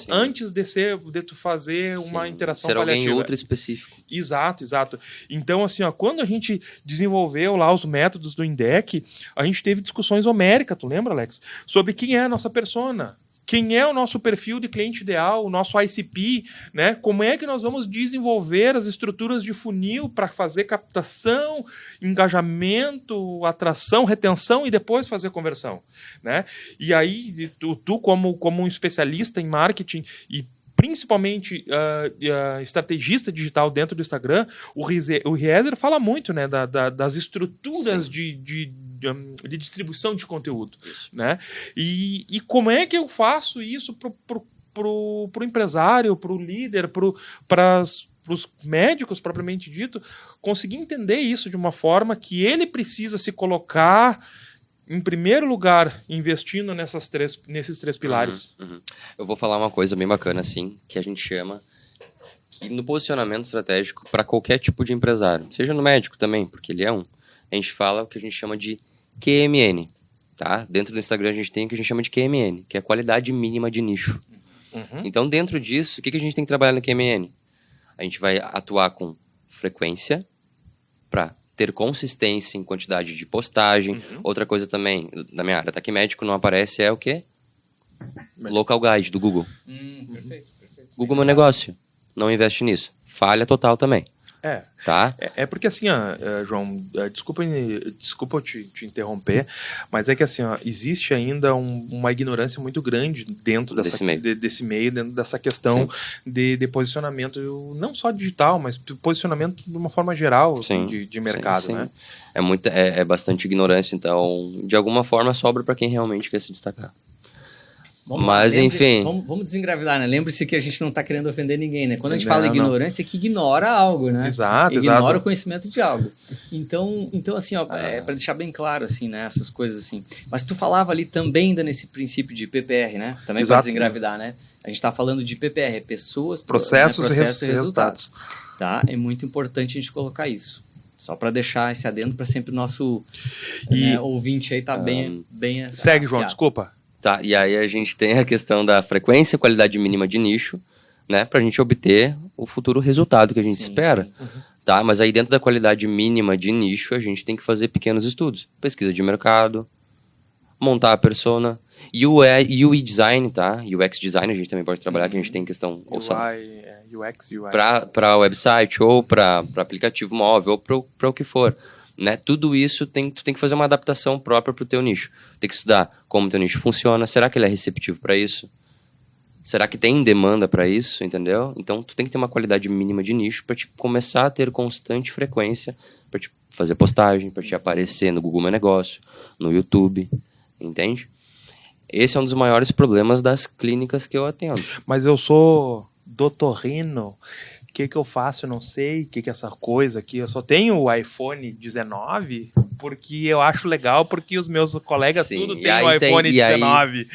antes de tu fazer uma interação ser paliativa. Alguém ultra específico. Exato. Então, assim, quando a gente desenvolveu lá os métodos do INDEC, a gente teve discussões homéricas, tu lembra, Alex? Sobre quem é a nossa persona. Quem é o nosso perfil de cliente ideal, o nosso ICP, né? Como é que nós vamos desenvolver as estruturas de funil para fazer captação, engajamento, atração, retenção e depois fazer conversão, né? E aí, tu como um especialista em marketing e principalmente estrategista digital dentro do Instagram, o Rieser fala muito, né, das estruturas de distribuição de conteúdo, né? E como é que eu faço isso pro empresário, pro líder, para os médicos propriamente dito, conseguir entender isso de uma forma que ele precisa se colocar em primeiro lugar, investindo nesses 3 pilares. Eu vou falar uma coisa bem bacana, assim, que a gente chama que no posicionamento estratégico para qualquer tipo de empresário, seja no médico também, porque ele é a gente fala o que a gente chama de QMN, tá? Dentro do Instagram a gente tem o que a gente chama de QMN, que é a qualidade mínima de nicho. Então, dentro disso, o que a gente tem que trabalhar no QMN? A gente vai atuar com frequência para ter consistência em quantidade de postagem. Outra coisa também, da minha área, tá aqui médico não aparece, é o quê? Local Guide, do Google. Perfeito. Google é meu negócio. Não investe nisso. Falha total também. Tá? É porque assim, João, desculpa eu te interromper, mas é que assim, existe ainda uma ignorância muito grande dentro desse meio, dentro dessa questão de posicionamento, não só digital, mas posicionamento de uma forma geral de mercado, né? É bastante ignorância, então, de alguma forma sobra para quem realmente quer se destacar. Enfim... Vamos desengravidar, né? Lembre-se que a gente não está querendo ofender ninguém, né? Quando a gente fala ignorância, é que ignora algo, né? Ignora o conhecimento de algo. Então assim, para deixar bem claro, assim, né? Essas coisas, assim. Mas tu falava ali também ainda nesse princípio de PPR, né? Também para desengravidar, né? A gente está falando de PPR, pessoas, processos e resultados. Tá? É muito importante a gente colocar isso. Só para deixar esse adendo para sempre o nosso ouvinte aí tá bem segue, João, desculpa. Tá, e aí a gente tem a questão da frequência, qualidade mínima de nicho, né, pra gente obter o futuro resultado que a gente espera. Tá, mas aí dentro da qualidade mínima de nicho, a gente tem que fazer pequenos estudos. Pesquisa de mercado, montar a persona. E o UI design, tá? UX design a gente também pode trabalhar, que a gente tem questão... UX, UI. Para website, ou para aplicativo móvel, ou para o que for. Né? Tudo isso tu tem que fazer uma adaptação própria para o teu nicho. Tem que estudar como o teu nicho funciona. Será que ele é receptivo para isso? Será que tem demanda para isso? Entendeu? Então, tu tem que ter uma qualidade mínima de nicho para te começar a ter constante frequência, para te fazer postagem, para te aparecer no Google Meu Negócio, no YouTube. Entende? Esse é um dos maiores problemas das clínicas que eu atendo. Mas eu sou doutorino, o que eu faço? Eu não sei, o que é essa coisa aqui? Eu só tenho o iPhone 19 porque eu acho legal, porque os meus colegas tudo têm o iPhone 19.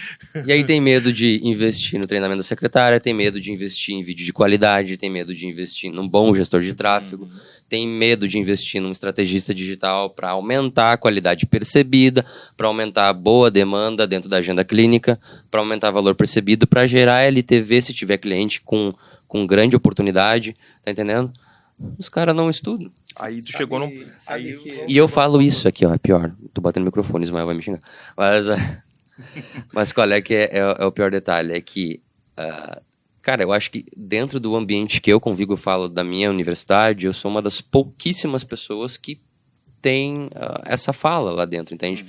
E aí tem medo de investir no treinamento da secretária, tem medo de investir em vídeo de qualidade, tem medo de investir num bom gestor de tráfego, tem medo de investir num estrategista digital para aumentar a qualidade percebida, para aumentar a boa demanda dentro da agenda clínica, para aumentar o valor percebido, para gerar LTV se tiver cliente com grande oportunidade, tá entendendo? Os caras não estudam. Aí tu chegou num... E eu falo isso aqui, ó, é pior. Tô batendo no microfone, Ismael vai me xingar. Mas qual é que é o pior detalhe? É que, cara, eu acho que dentro do ambiente que eu convivo, eu falo da minha universidade, eu sou uma das pouquíssimas pessoas que tem essa fala lá dentro, entende?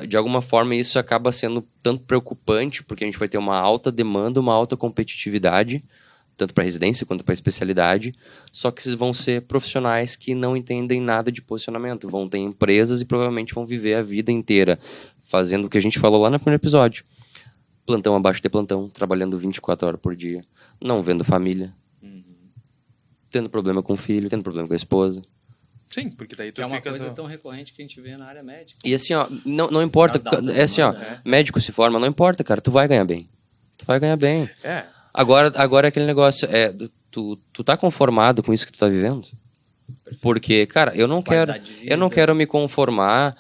De alguma forma isso acaba sendo tanto preocupante, porque a gente vai ter uma alta demanda, uma alta competitividade, tanto para residência quanto para especialidade, só que vão ser profissionais que não entendem nada de posicionamento, vão ter empresas e provavelmente vão viver a vida inteira fazendo o que a gente falou lá no primeiro episódio. Plantão abaixo de plantão, trabalhando 24 horas por dia, não vendo família, tendo problema com o filho, tendo problema com a esposa. Sim, porque daí tu é uma coisa tão recorrente que a gente vê na área médica. E assim, ó, não importa, é assim, ó, médico se forma, não importa, cara, tu vai ganhar bem. Tu vai ganhar bem. Agora é aquele negócio, tu tá conformado com isso que tu tá vivendo? Perfeito. Porque, cara, eu não quero me conformar,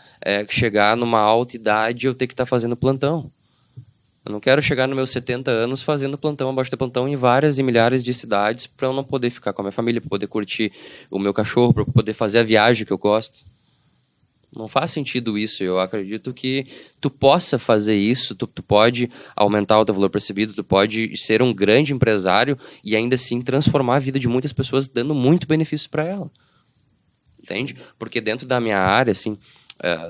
chegar numa alta idade e eu ter que estar fazendo plantão. Eu não quero chegar nos meus 70 anos fazendo plantão abaixo de plantão em várias e milhares de cidades para eu não poder ficar com a minha família, para poder curtir o meu cachorro, para poder fazer a viagem que eu gosto. Não faz sentido isso. Eu acredito que tu possa fazer isso, tu pode aumentar o teu valor percebido, tu pode ser um grande empresário e ainda assim transformar a vida de muitas pessoas, dando muito benefício para ela. Entende? Porque dentro da minha área, assim,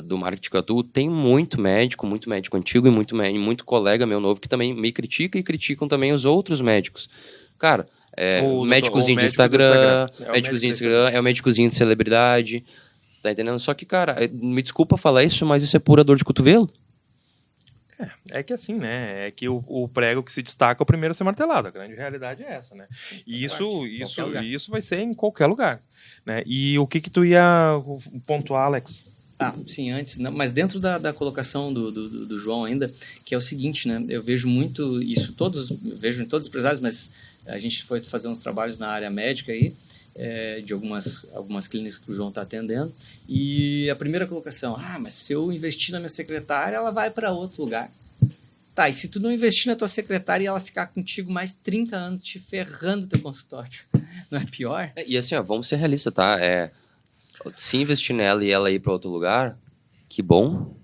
do marketing que eu atuo, tem muito médico antigo e muito colega meu novo que também me critica e criticam também os outros médicos. Cara, o médicozinho de Instagram, é o médicozinho de celebridade, tá entendendo? Só que, cara, me desculpa falar isso, mas isso é pura dor de cotovelo. É que assim, né? É que o prego que se destaca é o primeiro a ser martelado. A grande realidade é essa, né? E isso vai ser em qualquer lugar, né? E o que tu ia pontuar, Alex? Sim, antes, não, mas dentro da colocação do João ainda, que é o seguinte, né? Eu vejo muito isso, vejo em todos os empresários, mas a gente foi fazer uns trabalhos na área médica aí, de algumas clínicas que o João está atendendo, e a primeira colocação, mas se eu investir na minha secretária, ela vai para outro lugar. Tá, e se tu não investir na tua secretária e ela ficar contigo mais 30 anos te ferrando teu consultório, não é pior? E assim, vamos ser realistas, tá? Se investir nela e ela ir para outro lugar, que bom.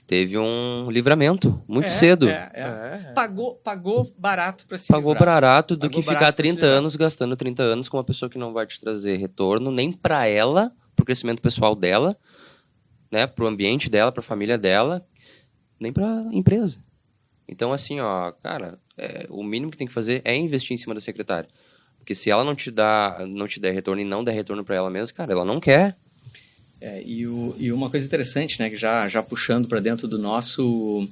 Teve um livramento muito cedo. Pagou barato para se Pagou livrar. barato do que ficar 30 anos gastando 30 anos com uma pessoa que não vai te trazer retorno, nem para ela, pro crescimento pessoal dela, né, pro ambiente dela, pra família dela, nem pra empresa. Então, assim, cara, o mínimo que tem que fazer é investir em cima da secretária. Porque se ela não te der retorno e não der retorno para ela mesma, cara, ela não quer. E uma coisa interessante, né, que já puxando para dentro do nosso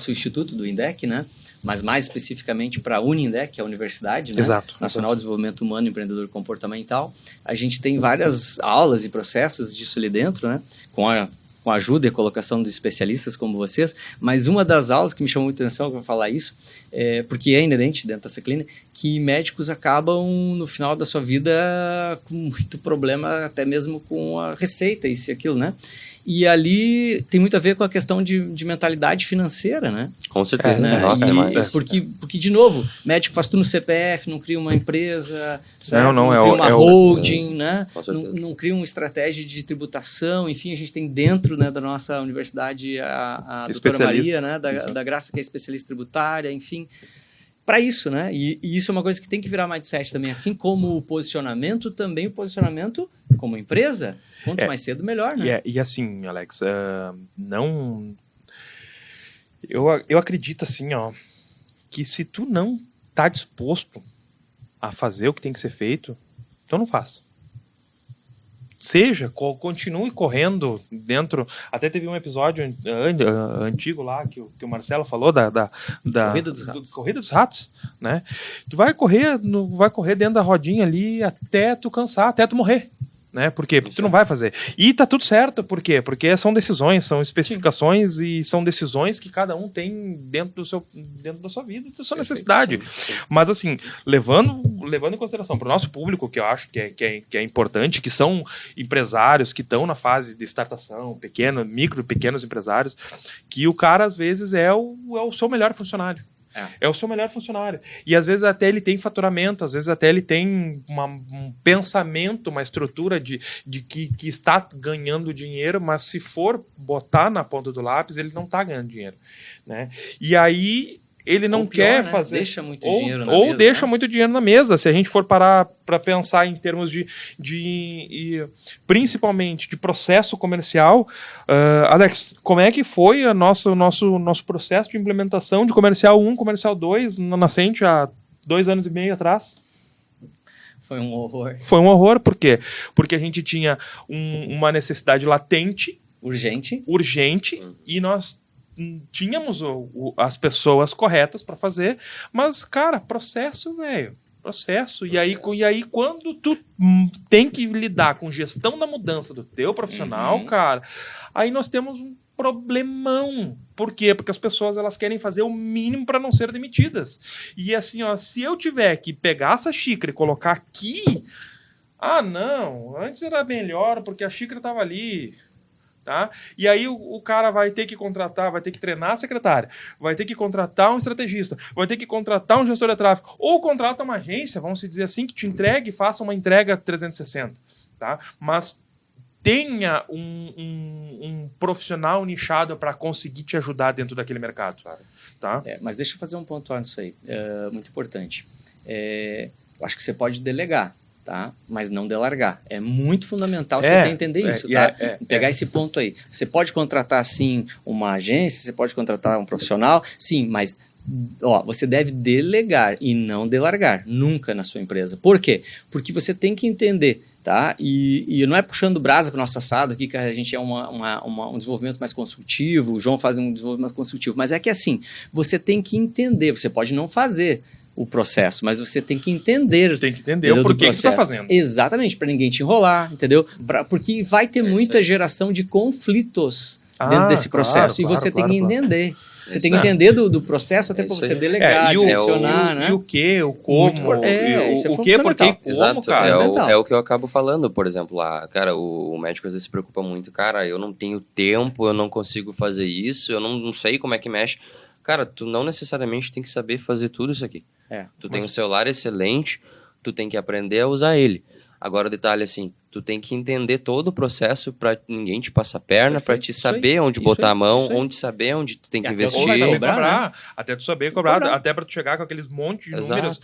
instituto, do INDEC, né, mas mais especificamente para a UniINDEC, que é a universidade, né, Exato. Nacional de Desenvolvimento Humano e Empreendedor Comportamental, a gente tem várias aulas e processos disso ali dentro, né, com a ajuda e colocação de especialistas como vocês, mas uma das aulas que me chamou muita atenção, que eu vou falar isso, porque é inerente dentro dessa clínica, que médicos acabam, no final da sua vida, com muito problema, até mesmo com a receita, isso e aquilo, né? E ali tem muito a ver com a questão de mentalidade financeira, né? Com certeza. Né? Nossa, demais. Porque, de novo, médico faz tudo no CPF, não cria uma empresa, certo? Não, cria uma é holding, né? Com certeza. Não cria uma estratégia de tributação. Enfim, a gente tem dentro, né, da nossa universidade a doutora Maria, né, da Graça, que é especialista tributária, enfim, para isso, né? E isso é uma coisa que tem que virar mindset também, assim como o posicionamento, também o posicionamento como empresa, quanto mais cedo, melhor, né? E assim, Alex, não... Eu acredito assim, ó, que se tu não tá disposto a fazer o que tem que ser feito, então não faça. Continue correndo dentro. Até teve um episódio antigo lá que o Marcelo falou da Corrida dos Ratos, né? Tu vai correr dentro da rodinha ali até tu cansar, até tu morrer. Né? Porque tu não vai fazer. E tá tudo certo, por quê? Porque são decisões, são especificações e são decisões que cada um tem dentro da sua vida, da sua necessidade. Mas assim, levando em consideração para o nosso público, que eu acho que é importante, que são empresários que estão na fase de startação, pequenos empresários, que o cara às vezes é o seu melhor funcionário. É o seu melhor funcionário. E às vezes até ele tem faturamento, às vezes até ele tem um pensamento, uma estrutura de que está ganhando dinheiro, mas se for botar na ponta do lápis, ele não está ganhando dinheiro. Né? E aí ele não quer fazer... Deixa muito dinheiro na mesa. Ou deixa muito dinheiro na mesa. Se a gente for parar para pensar em termos de principalmente de processo comercial, Alex, como é que foi o nosso processo de implementação de comercial 1, comercial 2, na Nascente, há 2 anos e meio atrás? Foi um horror. Foi um horror, por quê? Porque a gente tinha uma necessidade latente, urgente, e nós tínhamos as pessoas corretas para fazer, mas, cara, processo. E aí, quando tu tem que lidar com gestão da mudança do teu profissional, cara, aí nós temos um problemão. Por quê? Porque as pessoas elas querem fazer o mínimo para não ser demitidas. E assim, ó, se eu tiver que pegar essa xícara e colocar aqui, não, antes era melhor porque a xícara estava ali. Tá? E aí o cara vai ter que contratar, vai ter que treinar a secretária, vai ter que contratar um estrategista, vai ter que contratar um gestor de tráfego, ou contrata uma agência, vamos dizer assim, que te entregue e faça uma entrega 360. Tá? Mas tenha um profissional nichado para conseguir te ajudar dentro daquele mercado. Tá? Mas deixa eu fazer um ponto nisso aí, muito importante. Eu acho que você pode delegar, tá? Mas não delargar. É muito fundamental você entender isso, tá? Pegar esse ponto aí. Você pode contratar, sim, uma agência, você pode contratar um profissional, sim, mas você deve delegar e não delargar, nunca na sua empresa. Por quê? Porque você tem que entender, tá? E não é puxando brasa para o nosso assado aqui, que a gente é um desenvolvimento mais consultivo, o João faz um desenvolvimento mais consultivo, mas é que assim, você tem que entender, você pode não fazer o processo, mas você tem que entender. Tem que entender o porquê que você está fazendo. Exatamente, para ninguém te enrolar, entendeu? Porque vai ter muita geração de conflitos dentro desse processo, e você tem que entender. Você tem que entender do processo até para você delegar, direcionar, né? E o que, o como, o que, porque e como, exato, cara. É o que eu acabo falando, por exemplo, lá, cara, o médico às vezes se preocupa muito, cara, eu não tenho tempo, eu não consigo fazer isso, eu não sei como é que mexe. Cara, tu não necessariamente tem que saber fazer tudo isso aqui. Tu tem um celular excelente, tu tem que aprender a usar ele. Agora, o detalhe assim, tu tem que entender todo o processo para ninguém te passar a perna, para te saber onde botar a mão, onde saber onde tu tem que investir. Até tu saber cobrar, até para tu chegar com aqueles monte de números.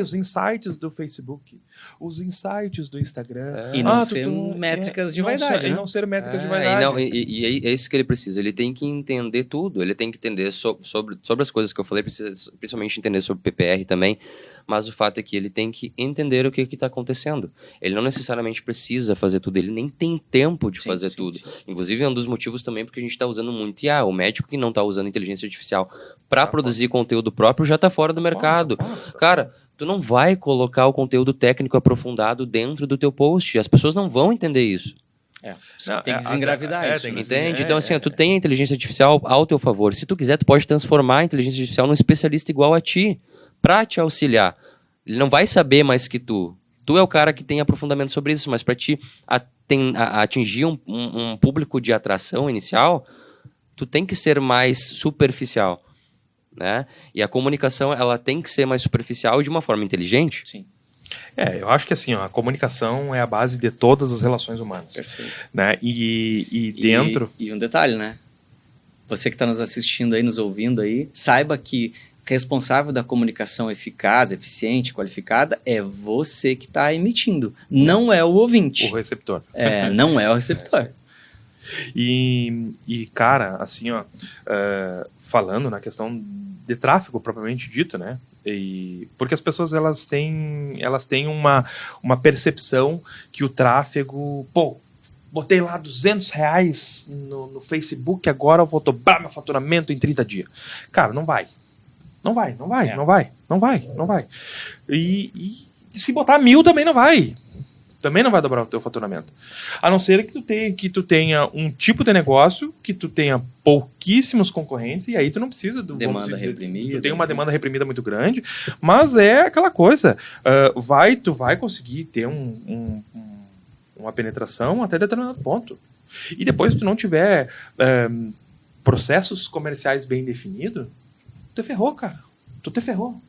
Os insights do Facebook, os insights do Instagram. E não ser métricas de vaidade, né? E não ser métricas de vaidade. E é isso que ele precisa. Ele tem que entender tudo. Ele tem que entender sobre as coisas que eu falei, precisa principalmente entender sobre PPR também. Mas o fato é que ele tem que entender o que está acontecendo. Ele não necessariamente precisa fazer tudo, ele nem tem tempo de fazer tudo. Inclusive, é um dos motivos também porque a gente está usando muito IA. O médico que não está usando inteligência artificial para produzir conteúdo próprio já está fora do mercado. Cara, tu não vai colocar o conteúdo técnico aprofundado dentro do teu post. As pessoas não vão entender isso. Tem que desengravidar isso. Entende? Então, assim, tu tem a inteligência artificial ao teu favor. Se tu quiser, tu pode transformar a inteligência artificial num especialista igual a ti, para te auxiliar. Ele não vai saber mais que tu Tu é o cara que tem aprofundamento sobre isso, mas para ti atingir um público de atração inicial, tu tem que ser mais superficial, né? E a comunicação, ela tem que ser mais superficial de uma forma inteligente. Sim. Eu acho que assim, ó, a comunicação é a base de todas as relações humanas. Perfeito. Né? E dentro... E um detalhe, né? Você que está nos assistindo aí, nos ouvindo aí, saiba que responsável da comunicação eficaz, eficiente, qualificada, é você que está emitindo, não é o ouvinte. O receptor. Não é o receptor. E cara, assim, ó, falando na questão de tráfego propriamente dito, né? Porque as pessoas elas têm uma percepção que o tráfego, botei lá R$200 no Facebook, agora eu vou dobrar meu faturamento em 30 dias. Cara, não vai. Não vai. E se botar 1.000 também não vai. Também não vai dobrar o teu faturamento. A não ser que tu tenha um tipo de negócio, que tu tenha pouquíssimos concorrentes, e aí tu não precisa demanda reprimida. Tu tem uma demanda reprimida muito grande, mas é aquela coisa. Tu vai conseguir ter uma penetração até determinado ponto. E depois, se tu não tiver processos comerciais bem definidos, tu te ferrou, cara. Tu te ferrou.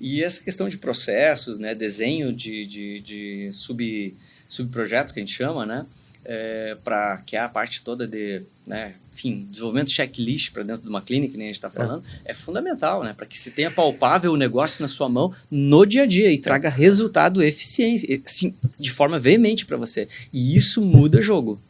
E essa questão de processos, né, desenho de subprojetos que a gente chama, né, que é a parte toda de, né, enfim, desenvolvimento de checklist para dentro de uma clínica, que nem a gente está falando, é fundamental, né, para que se tenha palpável o negócio na sua mão no dia a dia e traga resultado eficiente, assim, de forma veemente para você. E isso muda jogo.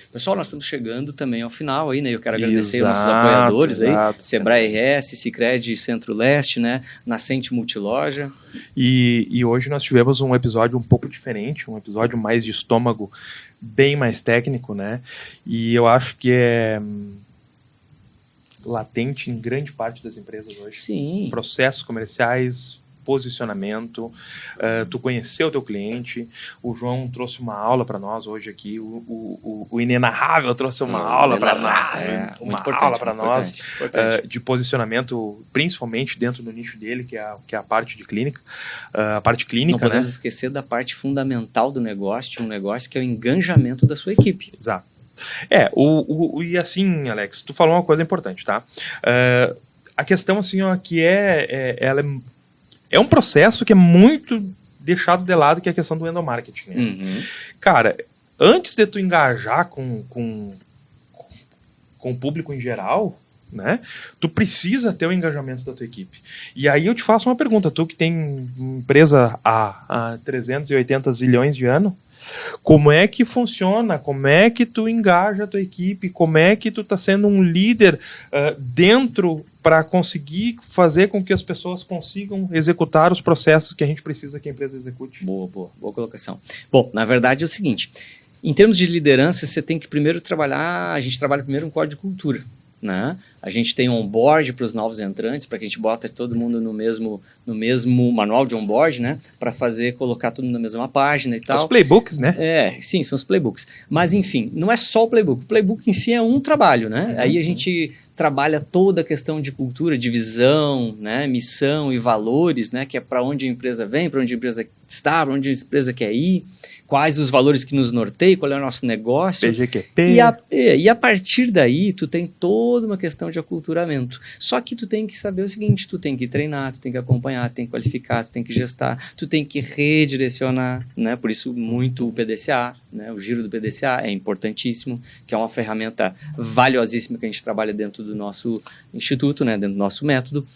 Pessoal, nós estamos chegando também ao final aí, né? Eu quero agradecer os nossos apoiadores aí, Sebrae RS, Sicredi Centro-Leste, né? Nascente Multiloja. E hoje nós tivemos um episódio um pouco diferente, um episódio mais de estômago, bem mais técnico, né? E eu acho que é latente em grande parte das empresas hoje. Sim. Processos comerciais, posicionamento, tu conhecer o teu cliente. O João trouxe uma aula para nós hoje aqui, o Inenarrável trouxe uma aula para nós, de posicionamento, principalmente dentro do nicho dele, que é a parte de clínica, a parte clínica. Não podemos esquecer da parte fundamental do negócio, de um negócio que é o engajamento da sua equipe. Exato. E assim, Alex, tu falou uma coisa importante, tá? A questão, assim, ó, que ela é um processo que é muito deixado de lado, que é a questão do endomarketing. Né? Uhum. Cara, antes de tu engajar com o público em geral, né, tu precisa ter o engajamento da tua equipe. E aí eu te faço uma pergunta, tu que tem empresa há 380 zilhões de anos, como é que funciona? Como é que tu engaja a tua equipe? Como é que tu tá sendo um líder dentro para conseguir fazer com que as pessoas consigam executar os processos que a gente precisa que a empresa execute? Boa colocação. Bom, na verdade é o seguinte, em termos de liderança, você tem que primeiro a gente trabalha primeiro um código de cultura. Né? A gente tem um onboard para os novos entrantes, para que a gente bota todo mundo no mesmo manual de onboard, né? Para colocar tudo na mesma página e tal. Os playbooks, né? Sim, são os playbooks. Mas enfim, não é só o playbook. O playbook em si é um trabalho, né? Uhum. Aí a gente trabalha toda a questão de cultura, de visão, né? Missão e valores, né? Que é para onde a empresa vem, para onde a empresa está, para onde a empresa quer ir. Quais os valores que nos norteiam, qual é o nosso negócio. PGQP. E a partir daí, tu tem toda uma questão de aculturamento. Só que tu tem que saber o seguinte, tu tem que treinar, tu tem que acompanhar, tu tem que qualificar, tu tem que gestar, tu tem que redirecionar, né? Por isso, muito o PDCA, né? O giro do PDCA é importantíssimo, que é uma ferramenta valiosíssima que a gente trabalha dentro do nosso instituto, né? Dentro do nosso método.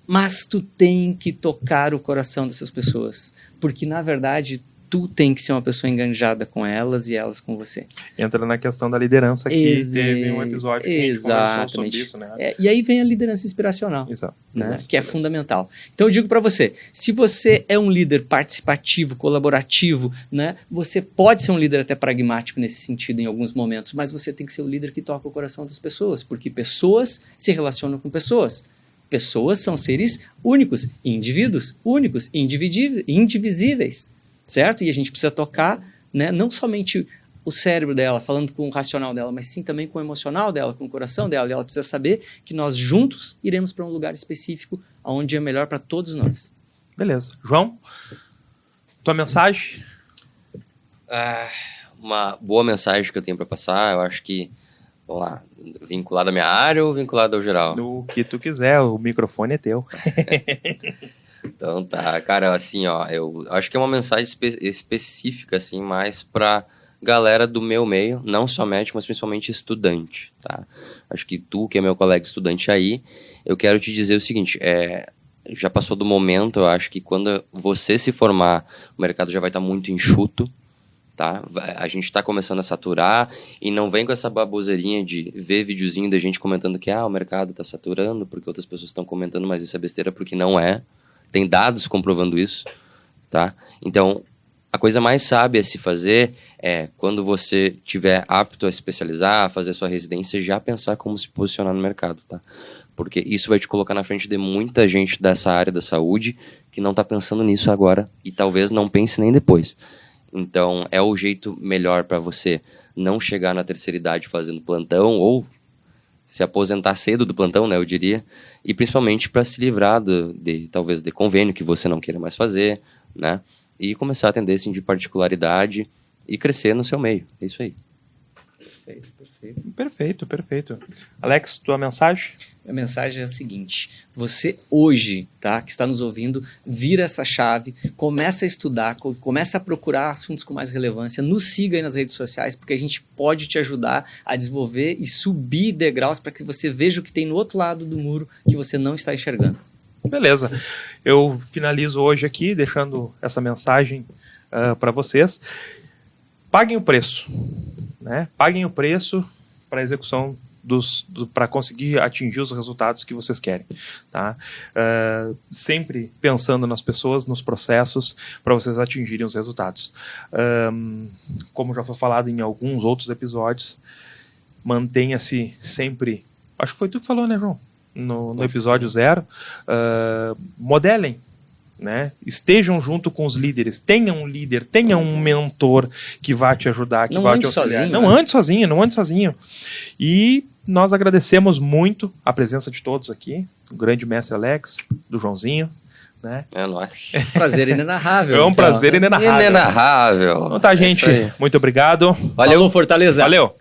Mas tu tem que tocar o coração dessas pessoas, porque, na verdade, tu tem que ser uma pessoa enganjada com elas e elas com você. Entra na questão da liderança, que teve um episódio que a gente conversou sobre isso, né? E aí vem a liderança inspiracional, Exato. Né? Que é fundamental. Então eu digo para você, se você é um líder participativo, colaborativo, né? Você pode ser um líder até pragmático nesse sentido em alguns momentos, mas você tem que ser o líder que toca o coração das pessoas, porque pessoas se relacionam com pessoas. Pessoas são seres únicos, indivíduos únicos, indivisíveis. Certo? E a gente precisa tocar, né, não somente o cérebro dela, falando com o racional dela, mas sim também com o emocional dela, com o coração dela. E ela precisa saber que nós juntos iremos para um lugar específico onde é melhor para todos nós. Beleza. João? tua mensagem? Uma boa mensagem que eu tenho para passar, eu acho que, vamos lá, vinculado à minha área ou vinculado ao geral? O que tu quiser, o microfone é teu. Então tá, cara, assim, ó, eu acho que é uma mensagem específica, assim, mais pra galera do meu meio, não só médico, mas principalmente estudante, tá? Acho que tu, que é meu colega estudante aí, eu quero te dizer o seguinte, já passou do momento, eu acho que quando você se formar, o mercado já vai estar muito enxuto, tá? A gente está começando a saturar e não vem com essa baboseirinha de ver videozinho da gente comentando que o mercado está saturando porque outras pessoas estão comentando, mas isso é besteira porque não é. Tem dados comprovando isso, tá? Então, a coisa mais sábia a se fazer é, quando você estiver apto a especializar, a fazer sua residência, já pensar como se posicionar no mercado, tá? Porque isso vai te colocar na frente de muita gente dessa área da saúde que não está pensando nisso agora e talvez não pense nem depois. Então, é o jeito melhor para você não chegar na terceira idade fazendo plantão ou se aposentar cedo do plantão, né, eu diria, e principalmente para se livrar talvez de convênio que você não queira mais fazer, né, e começar a atender assim, de particularidade e crescer no seu meio. É isso aí. Perfeito. Alex, tua mensagem? A mensagem é a seguinte: você hoje, tá, que está nos ouvindo, vira essa chave, começa a estudar, começa a procurar assuntos com mais relevância, nos siga aí nas redes sociais, porque a gente pode te ajudar a desenvolver e subir degraus para que você veja o que tem no outro lado do muro que você não está enxergando. Beleza. Eu finalizo hoje aqui, deixando essa mensagem para vocês. Paguem o preço, né? Paguem o preço para a execução para conseguir atingir os resultados que vocês querem, tá? Sempre pensando nas pessoas, nos processos, para vocês atingirem os resultados. Como já foi falado em alguns outros episódios, mantenha-se sempre... Acho que foi tu que falou, né, João? No episódio 0. Modelem, né? Estejam junto com os líderes, tenha um líder, tenha um mentor que vá te ajudar, que vá te auxiliar. Não ande sozinho. E nós agradecemos muito a presença de todos aqui, o grande mestre Alex, do Joãozinho, né? É nóis. Prazer inenarrável. É um prazer inenarrável. Inenarrável. Então tá, gente, muito obrigado. Valeu, Fortaleza. Valeu.